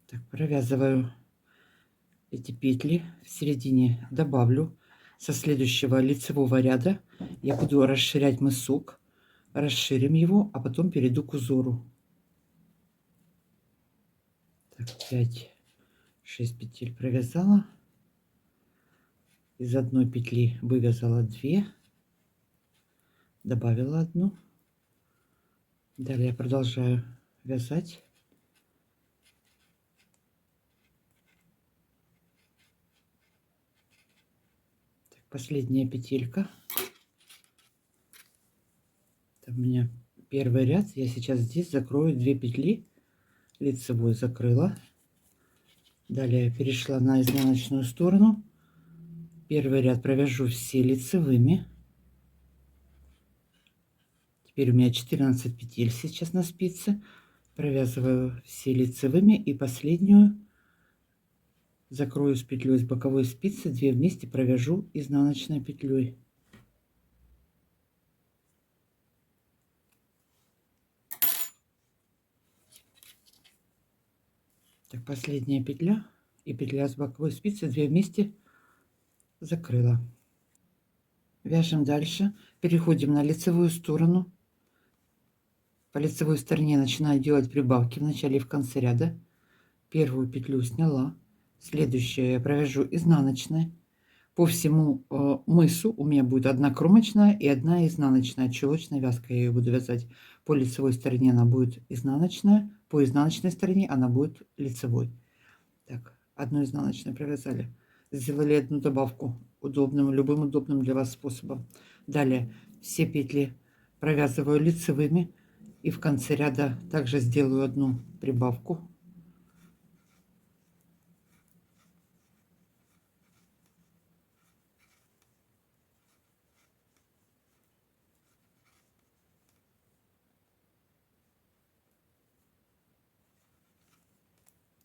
Так, провязываю эти петли, в середине добавлю. Со следующего лицевого ряда я буду расширять мысок. Расширим его, а потом перейду к узору. Так, 5-6 петель провязала. Из одной петли вывязала 2, добавила одну. Далее я продолжаю вязать. Так, последняя петелька. Это у меня первый ряд. Я сейчас здесь закрою 2 петли. Лицевой закрыла. Далее я перешла на изнаночную сторону. Первый ряд провяжу все лицевыми. Теперь у меня 14 петель сейчас на спице. Провязываю все лицевыми и последнюю закрою с петлей с боковой спицы, 2 вместе провяжу изнаночной петлей. Так, последняя петля и петля с боковой спицы, 2 вместе закрыла. Вяжем дальше. Переходим на лицевую сторону. По лицевой стороне начинаю делать прибавки в начале и в конце ряда. Первую петлю сняла. Следующую я провяжу изнаночной. По всему мысу у меня будет одна кромочная и одна изнаночная. Чулочная вязка я ее буду вязать. По лицевой стороне она будет изнаночная. По изнаночной стороне она будет лицевой. Так, одну изнаночную провязали. Сделали одну добавку удобным, любым удобным для вас способом. Далее все петли провязываю лицевыми. И в конце ряда также сделаю одну прибавку.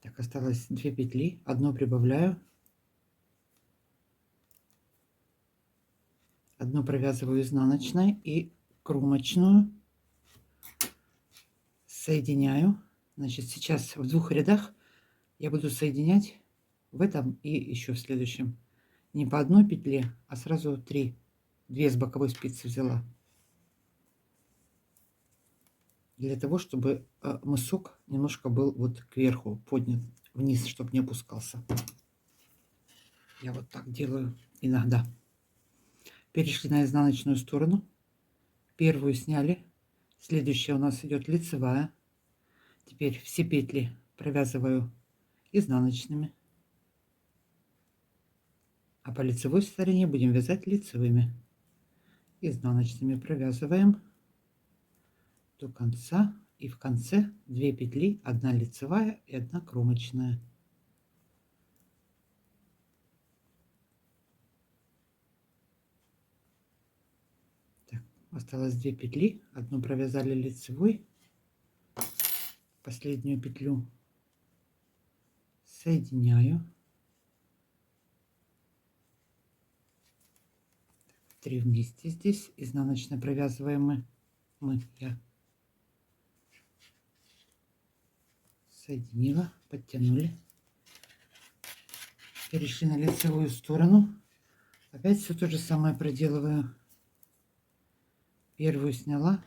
Так, осталось 2 петли. Одну прибавляю. одну провязываю изнаночной и кромочную соединяю. Значит, сейчас в 2 рядах я буду соединять в этом и еще в следующем. Не по одной петле, а сразу 3. 2 с боковой спицы взяла. Для того, чтобы мысок немножко был вот кверху поднят, вниз, чтобы не опускался. Я вот так делаю иногда. Перешли на изнаночную сторону. Первую сняли. Следующая у нас идет лицевая. Теперь все петли провязываю изнаночными. А по лицевой стороне будем вязать лицевыми. Изнаночными провязываем до конца. И в конце 2 петли, 1 лицевая и 1 кромочная. Так, осталось 2 петли. Одну провязали лицевой. Последнюю петлю соединяю. 3 вместе здесь. Изнаночно провязываем я соединила, подтянули. Перешли на лицевую сторону. Опять все то же самое проделываю. Первую сняла.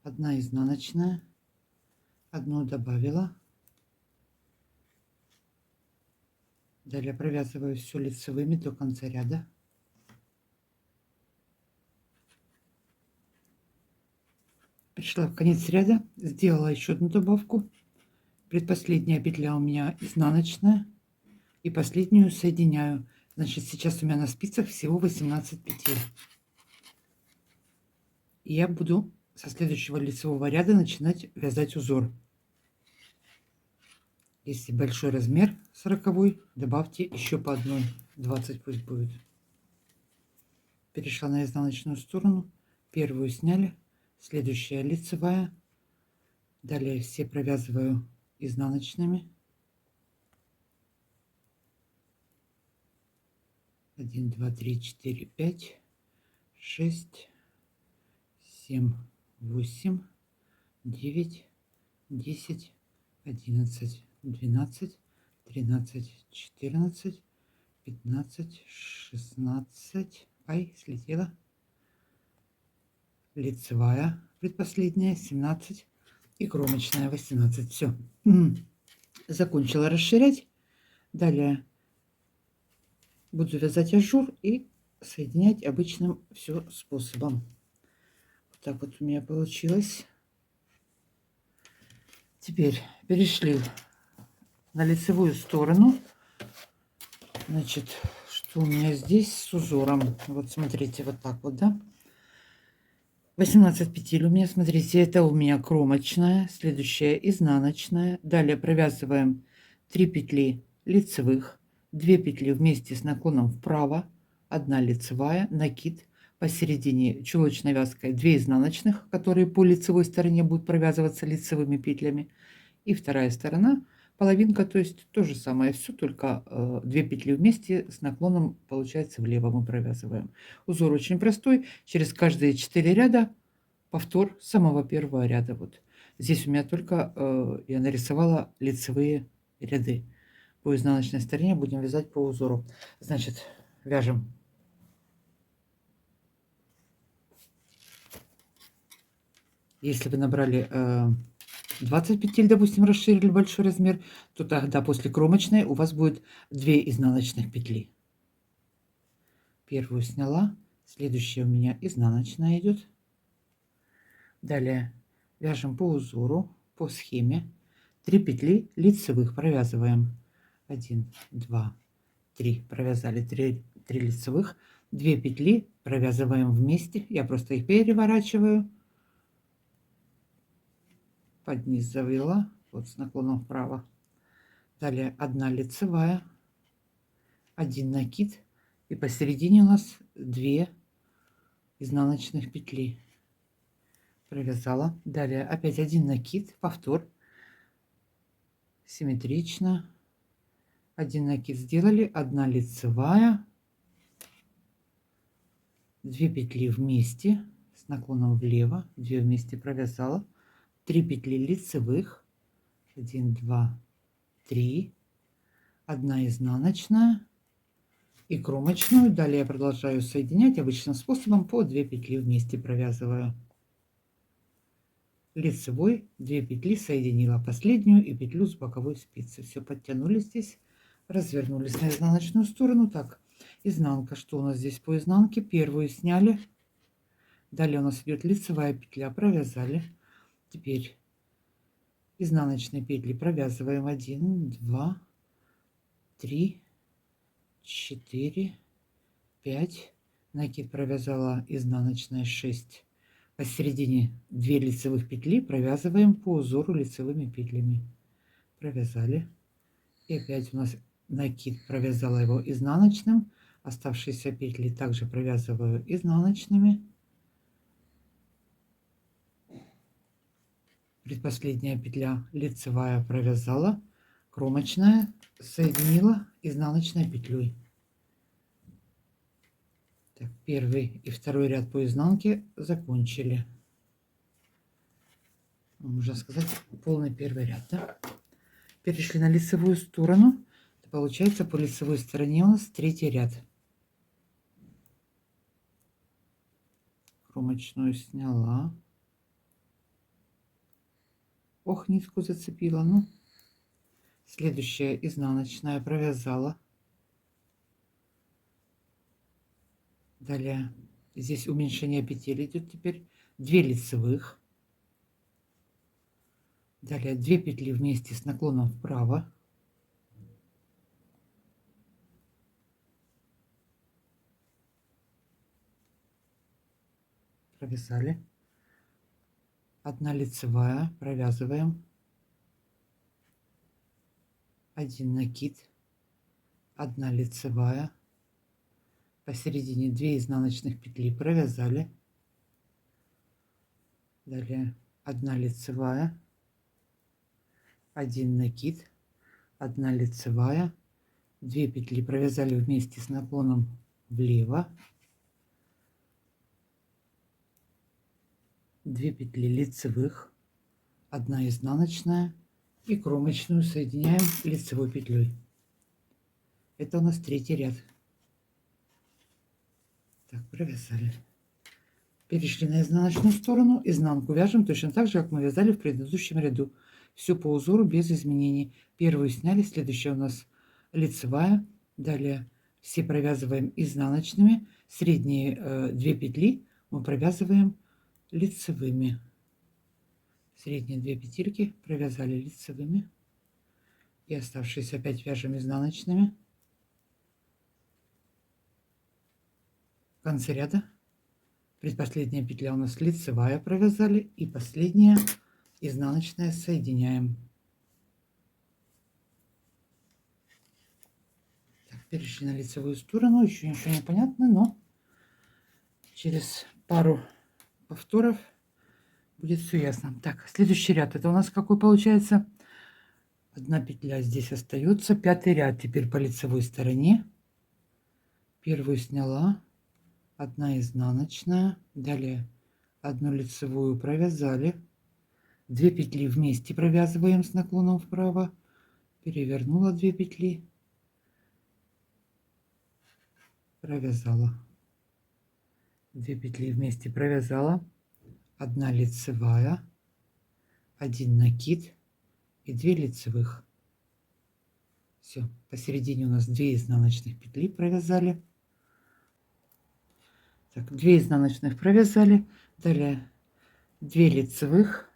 1 изнаночная. 1 добавила. Далее провязываю все лицевыми до конца ряда. Пришла в конец ряда, сделала еще одну добавку. Предпоследняя петля у меня изнаночная. И последнюю соединяю. Значит, сейчас у меня на спицах всего 18 петель. И я буду со следующего лицевого ряда начинать вязать узор. Если большой размер 40, добавьте еще по 1, 20 пусть будет. Перешла на изнаночную сторону. Первую сняли. Следующая лицевая. Далее все провязываю изнаночными. 1, 2, 3, 4, 5, 6, 7, 8, 9, 10, 11, 12, 13, 14, 15, 16. Ай, слетела. Лицевая предпоследняя 17 и кромочная 18. Все. Закончила расширять. Далее буду вязать ажур и соединять обычным все способом. Вот так вот у меня получилось. Теперь перешли на лицевую сторону. Значит, что у меня здесь с узором? Вот смотрите, вот так вот, да? 18 петель у меня, смотрите, это у меня кромочная, следующая изнаночная. Далее провязываем 3 петли лицевых, 2 петли вместе с наклоном вправо, 1 лицевая, накид, посередине чулочной вязкой 2 изнаночных, которые по лицевой стороне будут провязываться лицевыми петлями, и вторая сторона, половинка, то есть то же самое, все, только 2 петли вместе с наклоном, получается, влево мы провязываем. Узор очень простой, через каждые 4 ряда повтор самого первого ряда. Вот здесь у меня только я нарисовала лицевые ряды. По изнаночной стороне будем вязать по узору. Значит, вяжем. Если вы набрали 20 петель, допустим, расширили большой размер, то тогда после кромочной у вас будет 2 изнаночных петли. Первую сняла, следующая у меня изнаночная идет. Далее вяжем по узору, по схеме. 3 петли лицевых провязываем. 1, 2, 3. Провязали 3 лицевых. 2 петли провязываем вместе. Я просто их переворачиваю. Под низ завела, вот с наклоном вправо. Далее 1 лицевая, 1 накид, и посередине у нас 2 изнаночных петли. Провязала. Далее опять 1 накид, повтор, симметрично. 1 накид сделали, 1 лицевая, 2 петли вместе с наклоном влево, 2 вместе провязала, 3 петли лицевых, 1, 2, 3, 1 изнаночная и кромочную. Далее я продолжаю соединять обычным способом, по 2 петли вместе провязываю. Лицевой, 2 петли соединила, последнюю и петлю с боковой спицы. Все, подтянули здесь, развернулись на изнаночную сторону. Так, изнанка, что у нас здесь по изнанке? Первую сняли, далее у нас идет лицевая петля, провязали. Теперь изнаночные петли провязываем 1, 2, 3, 4, 5, накид провязала изнаночная 6. Посередине 2 лицевых петли провязываем по узору лицевыми петлями. Провязали. И опять у нас накид, провязала его изнаночным. Оставшиеся петли также провязываю изнаночными. Предпоследняя петля лицевая провязала. Кромочная соединила изнаночной петлей. Так, первый и второй ряд по изнанке закончили. Можно сказать, полный первый ряд, да? Перешли на лицевую сторону. Это получается, по лицевой стороне у нас третий ряд. Кромочную сняла. Ох, нитку зацепила. Ну, следующая изнаночная провязала. Далее здесь уменьшение петель идет теперь. 2 лицевых. Далее 2 петли вместе с наклоном вправо. Провязали. 1 лицевая, провязываем. 1 накид. 1 лицевая. Посередине 2 изнаночных петли провязали. Далее 1 лицевая, 1 накид, 1 лицевая, 2 петли провязали вместе с наклоном влево, 2 петли лицевых, 1 изнаночная и кромочную соединяем лицевой петлей. Это у нас третий ряд. Так, провязали. Перешли на изнаночную сторону, изнанку вяжем точно так же, как мы вязали в предыдущем ряду. Все по узору без изменений. Первую сняли, следующая у нас лицевая. Далее все провязываем изнаночными. Средние 2 петли мы провязываем лицевыми. Средние 2 петельки провязали лицевыми. И оставшиеся опять вяжем изнаночными. В конце ряда предпоследняя петля у нас лицевая, провязали, и последняя изнаночная соединяем. Так, перешли на лицевую сторону, еще ничего не понятно, но через пару повторов будет все ясно. Так, следующий ряд, это у нас какой получается? 1 петля здесь остается, 5-й ряд теперь по лицевой стороне. Первую сняла. 1 изнаночная, далее 1 лицевую провязали, 2 петли вместе провязываем с наклоном вправо, перевернула 2 петли, провязала, 2 петли вместе провязала, 1 лицевая, 1 накид и 2 лицевых. Все, посередине у нас 2 изнаночных петли провязали. Так, 2 изнаночных провязали, далее 2 лицевых,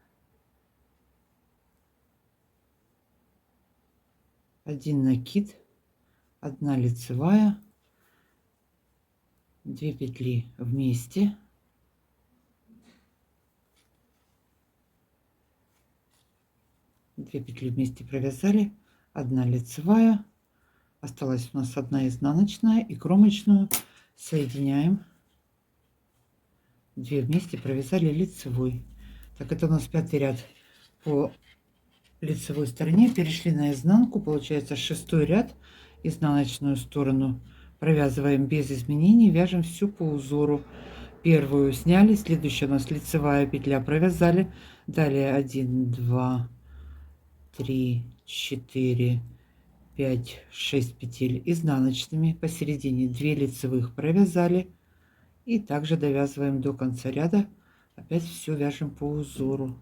1 накид, 1 лицевая, 2 петли вместе, 2 петли вместе провязали, 1 лицевая, осталась у нас 1 изнаночная и кромочную соединяем. 2 вместе провязали лицевой. Так, это у нас 5-й ряд по лицевой стороне. Перешли на изнанку, получается 6-й ряд, изнаночную сторону провязываем без изменений, вяжем всю по узору. Первую сняли, следующая у нас лицевая петля, провязали. Далее 1, 2, 3, 4, 5, 6 петель изнаночными. Посередине 2 лицевых провязали. И также довязываем до конца ряда. Опять все вяжем по узору.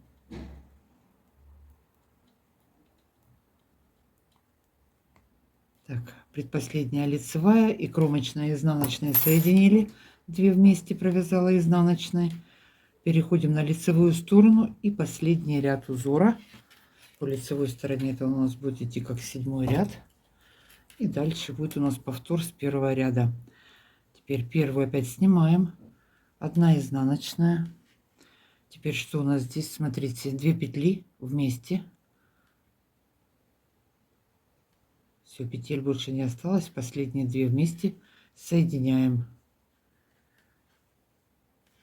Так, предпоследняя лицевая и кромочная и изнаночная соединили. 2 вместе провязала изнаночной. Переходим на лицевую сторону и последний ряд узора. По лицевой стороне это у нас будет идти как 7-й ряд. И дальше будет у нас повтор с 1-го ряда. Теперь первую опять снимаем. 1 изнаночная. Теперь что у нас здесь? Смотрите, 2 петли вместе. Все, петель больше не осталось. Последние 2 вместе соединяем.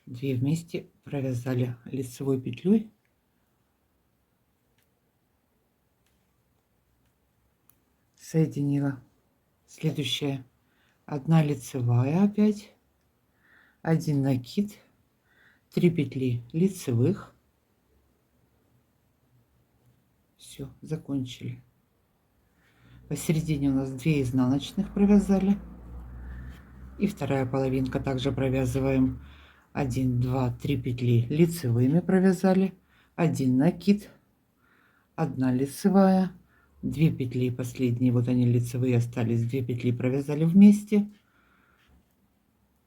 2 вместе провязали лицевой петлей. Соединила. Следующая. 1 лицевая опять. 1 накид. 3 петли лицевых. Все, закончили. Посередине у нас 2 изнаночных провязали. И вторая половинка также провязываем 1, 2, 3 петли лицевыми провязали. 1 накид. 1 лицевая. 2 петли последние, вот они лицевые остались, 2 петли провязали вместе.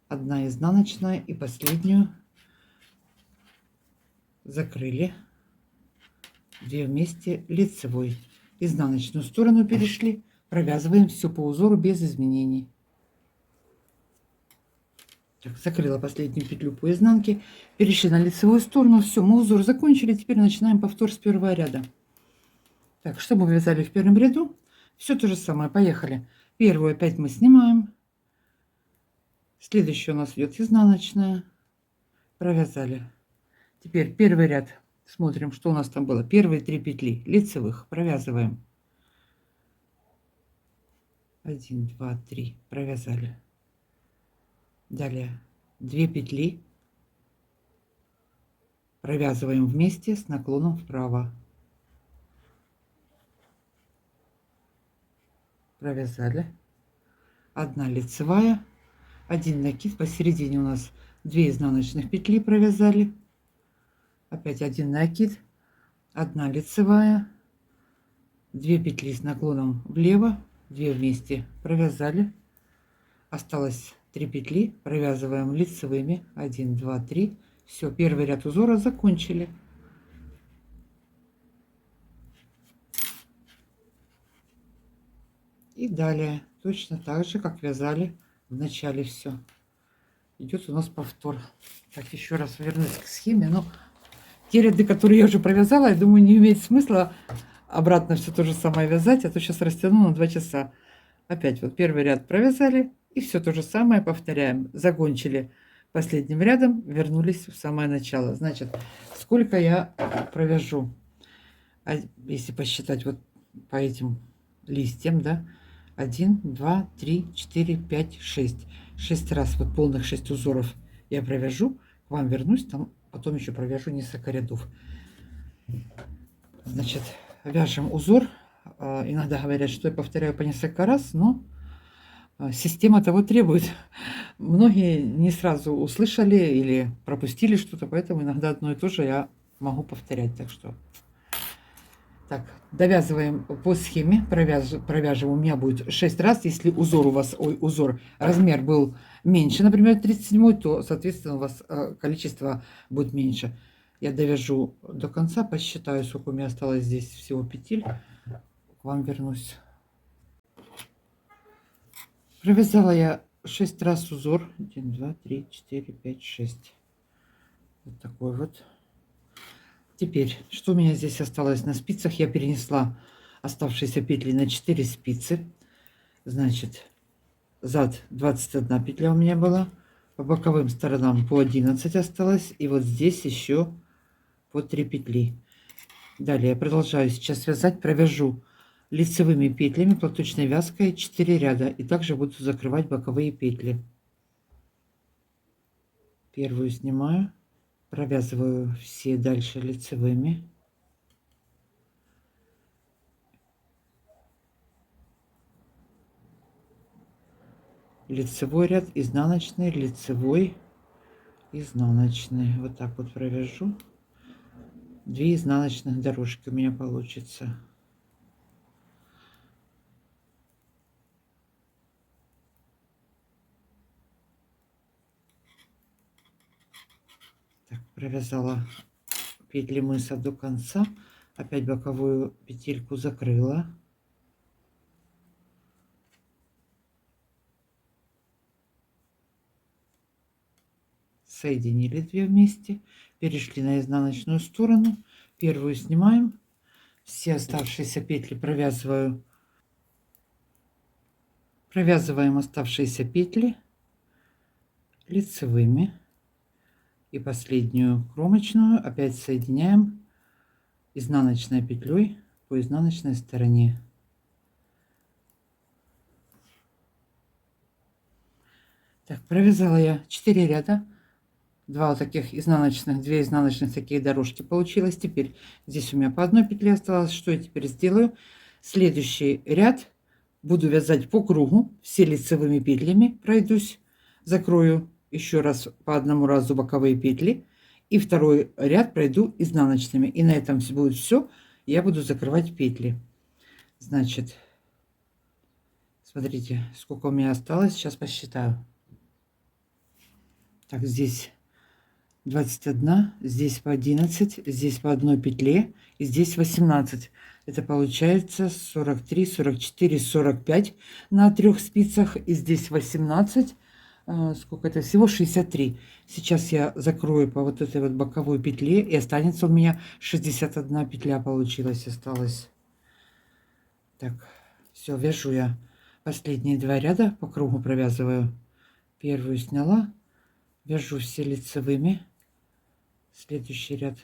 1 изнаночная и последнюю закрыли. 2 вместе лицевой. Изнаночную сторону перешли, провязываем все по узору без изменений. Так, закрыла последнюю петлю по изнанке, перешли на лицевую сторону. Все, мы узор закончили, теперь начинаем повтор с 1-го ряда. Так, что мы вязали в 1-м ряду? Все то же самое, поехали. Первую опять мы снимаем. Следующая у нас идет изнаночная. Провязали. Теперь 1-й ряд. Смотрим, что у нас там было. Первые 3 петли лицевых провязываем. 1, 2, 3 провязали. Далее 2 петли провязываем вместе с наклоном вправо. Провязали. 1 лицевая, 1 накид, посередине у нас 2 изнаночных петли провязали. Опять 1 накид, 1 лицевая, 2 петли с наклоном влево, 2 вместе провязали. Осталось 3 петли, провязываем лицевыми. 1, 2, 3. Все, 1-й ряд узора закончили. И далее точно так же, как вязали в начале. Все идет у нас повтор. Так, еще раз вернусь к схеме. Но те ряды, которые я уже провязала, я думаю, не имеет смысла обратно все то же самое вязать, а то сейчас растяну на 2 часа. Опять вот 1-й ряд провязали и все то же самое повторяем. Закончили последним рядом, вернулись в самое начало. Значит, сколько я провяжу? А если посчитать вот по этим листьям, да, 1, 2, 3, 4, 5, 6. 6 раз, вот полных 6 узоров я провяжу. К вам вернусь, там потом еще провяжу несколько рядов. Значит, вяжем узор. Иногда говорят, что я повторяю по несколько раз, но система того требует. Многие не сразу услышали или пропустили что-то, поэтому иногда одно и то же я могу повторять. Так что так, довязываем по схеме, провяжем. У меня будет 6 раз. Если узор у вас, размер был меньше, например, 37, то, соответственно, у вас количество будет меньше. Я довяжу до конца, посчитаю, сколько у меня осталось здесь всего петель. К вам вернусь. Провязала я 6 раз узор. 1, 2, 3, 4, 5, 6. Вот такой вот. Теперь, что у меня здесь осталось на спицах? Я перенесла оставшиеся петли на 4 спицы. Значит, зад 21 петля у меня была. По боковым сторонам по 11 осталось. И вот здесь еще по 3 петли. Далее я продолжаю сейчас вязать. Провяжу лицевыми петлями платочной вязкой 4 ряда. И также буду закрывать боковые петли. Первую снимаю, провязываю все дальше лицевыми. Лицевой ряд, изнаночный, лицевой, изнаночный. Вот так вот провяжу. 2 изнаночных дорожки у меня получится. Так, провязала петли мыса до конца. Опять боковую петельку закрыла. Соединили 2 вместе. Перешли на изнаночную сторону. Первую снимаем. Все оставшиеся петли провязываю. Провязываем оставшиеся петли лицевыми. И последнюю кромочную опять соединяем изнаночной петлей по изнаночной стороне. Так, провязала я 4 ряда. 2 вот таких изнаночных, 2 изнаночных такие дорожки получилось. Теперь здесь у меня по одной петле осталось. Что я теперь сделаю? Следующий ряд буду вязать по кругу, все лицевыми петлями пройдусь, закрою еще раз по одному разу боковые петли, и второй ряд пройду изнаночными. И на этом будет все. Я буду закрывать петли. Значит, смотрите, сколько у меня осталось. Сейчас посчитаю. Так, здесь 21, здесь по 11, здесь по одной петле, и здесь 18. Это получается 43, 44, 45 на 3 спицах, и здесь 18. Сколько это? Всего 63. Сейчас я закрою по вот этой вот боковой петле, и останется у меня 61 петля получилась, осталось. Так, все, вяжу я последние 2 ряда, по кругу провязываю. Первую сняла, вяжу все лицевыми. Следующий ряд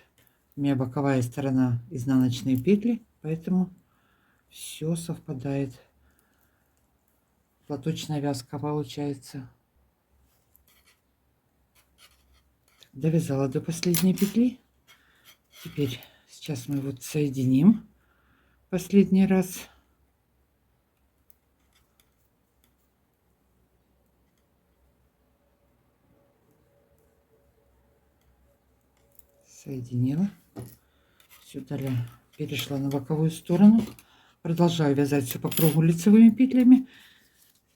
у меня боковая сторона изнаночные петли, поэтому все совпадает. Платочная вязка получается. Довязала до последней петли. Теперь сейчас мы вот соединим последний раз. Соединила. Сюда перешла на боковую сторону. Продолжаю вязать все по кругу лицевыми петлями.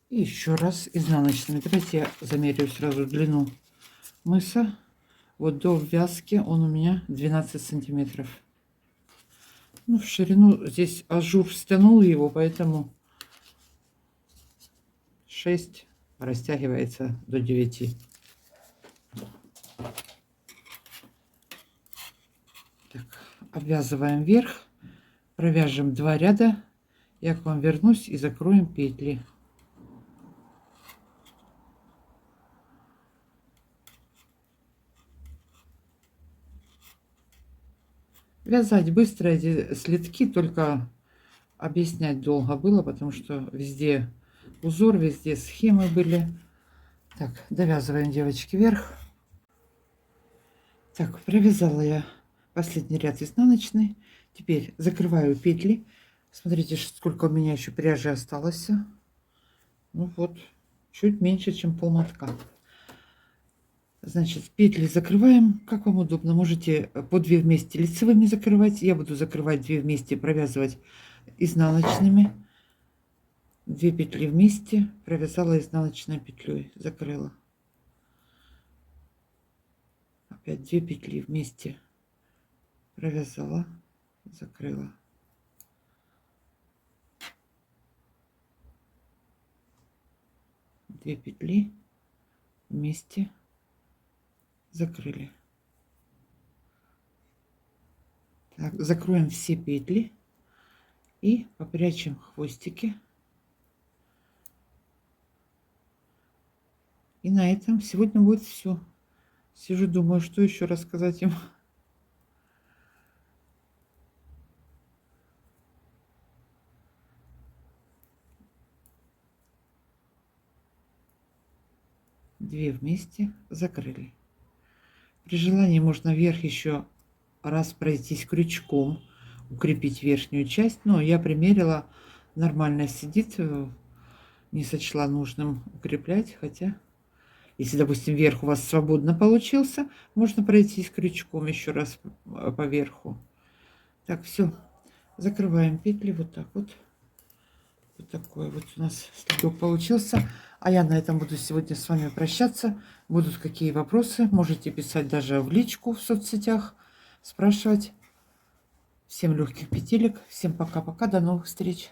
И еще раз изнаночными. Давайте я замерю сразу длину мыса. Вот до вязки он у меня 12 сантиметров. Ну, в ширину здесь ажур стянул его, поэтому 6 растягивается до 9. Так, обвязываем вверх, провяжем 2 ряда. Я к вам вернусь и закроем петли. Вязать быстро эти слитки, только объяснять долго было, потому что везде узор, везде схемы были. Так, довязываем, девочки, вверх. Так, провязала я последний ряд изнаночный. Теперь закрываю петли. Смотрите, сколько у меня еще пряжи осталось. Ну вот, чуть меньше, чем полмотка. Значит, петли закрываем, как вам удобно. Можете по 2 вместе лицевыми закрывать. Я буду закрывать 2 вместе, провязывать изнаночными. 2 петли вместе, провязала изнаночной петлей, закрыла. Опять 2 петли вместе, провязала, закрыла. Две петли вместе, закрыли. Так, закроем все петли и попрячем хвостики. И на этом сегодня будет все. Сижу, думаю, что еще рассказать им. 2 вместе закрыли. При желании можно вверх еще раз пройтись крючком, укрепить верхнюю часть. Но я примерила, нормально сидит, не сочла нужным укреплять. Хотя, если, допустим, верх у вас свободно получился, можно пройтись крючком еще раз по верху. Так, все. Закрываем петли вот так вот. Вот такой вот у нас следок получился. А я на этом буду сегодня с вами прощаться. Будут какие вопросы, можете писать даже в личку в соцсетях, спрашивать. Всем легких петелек. Всем пока-пока. До новых встреч.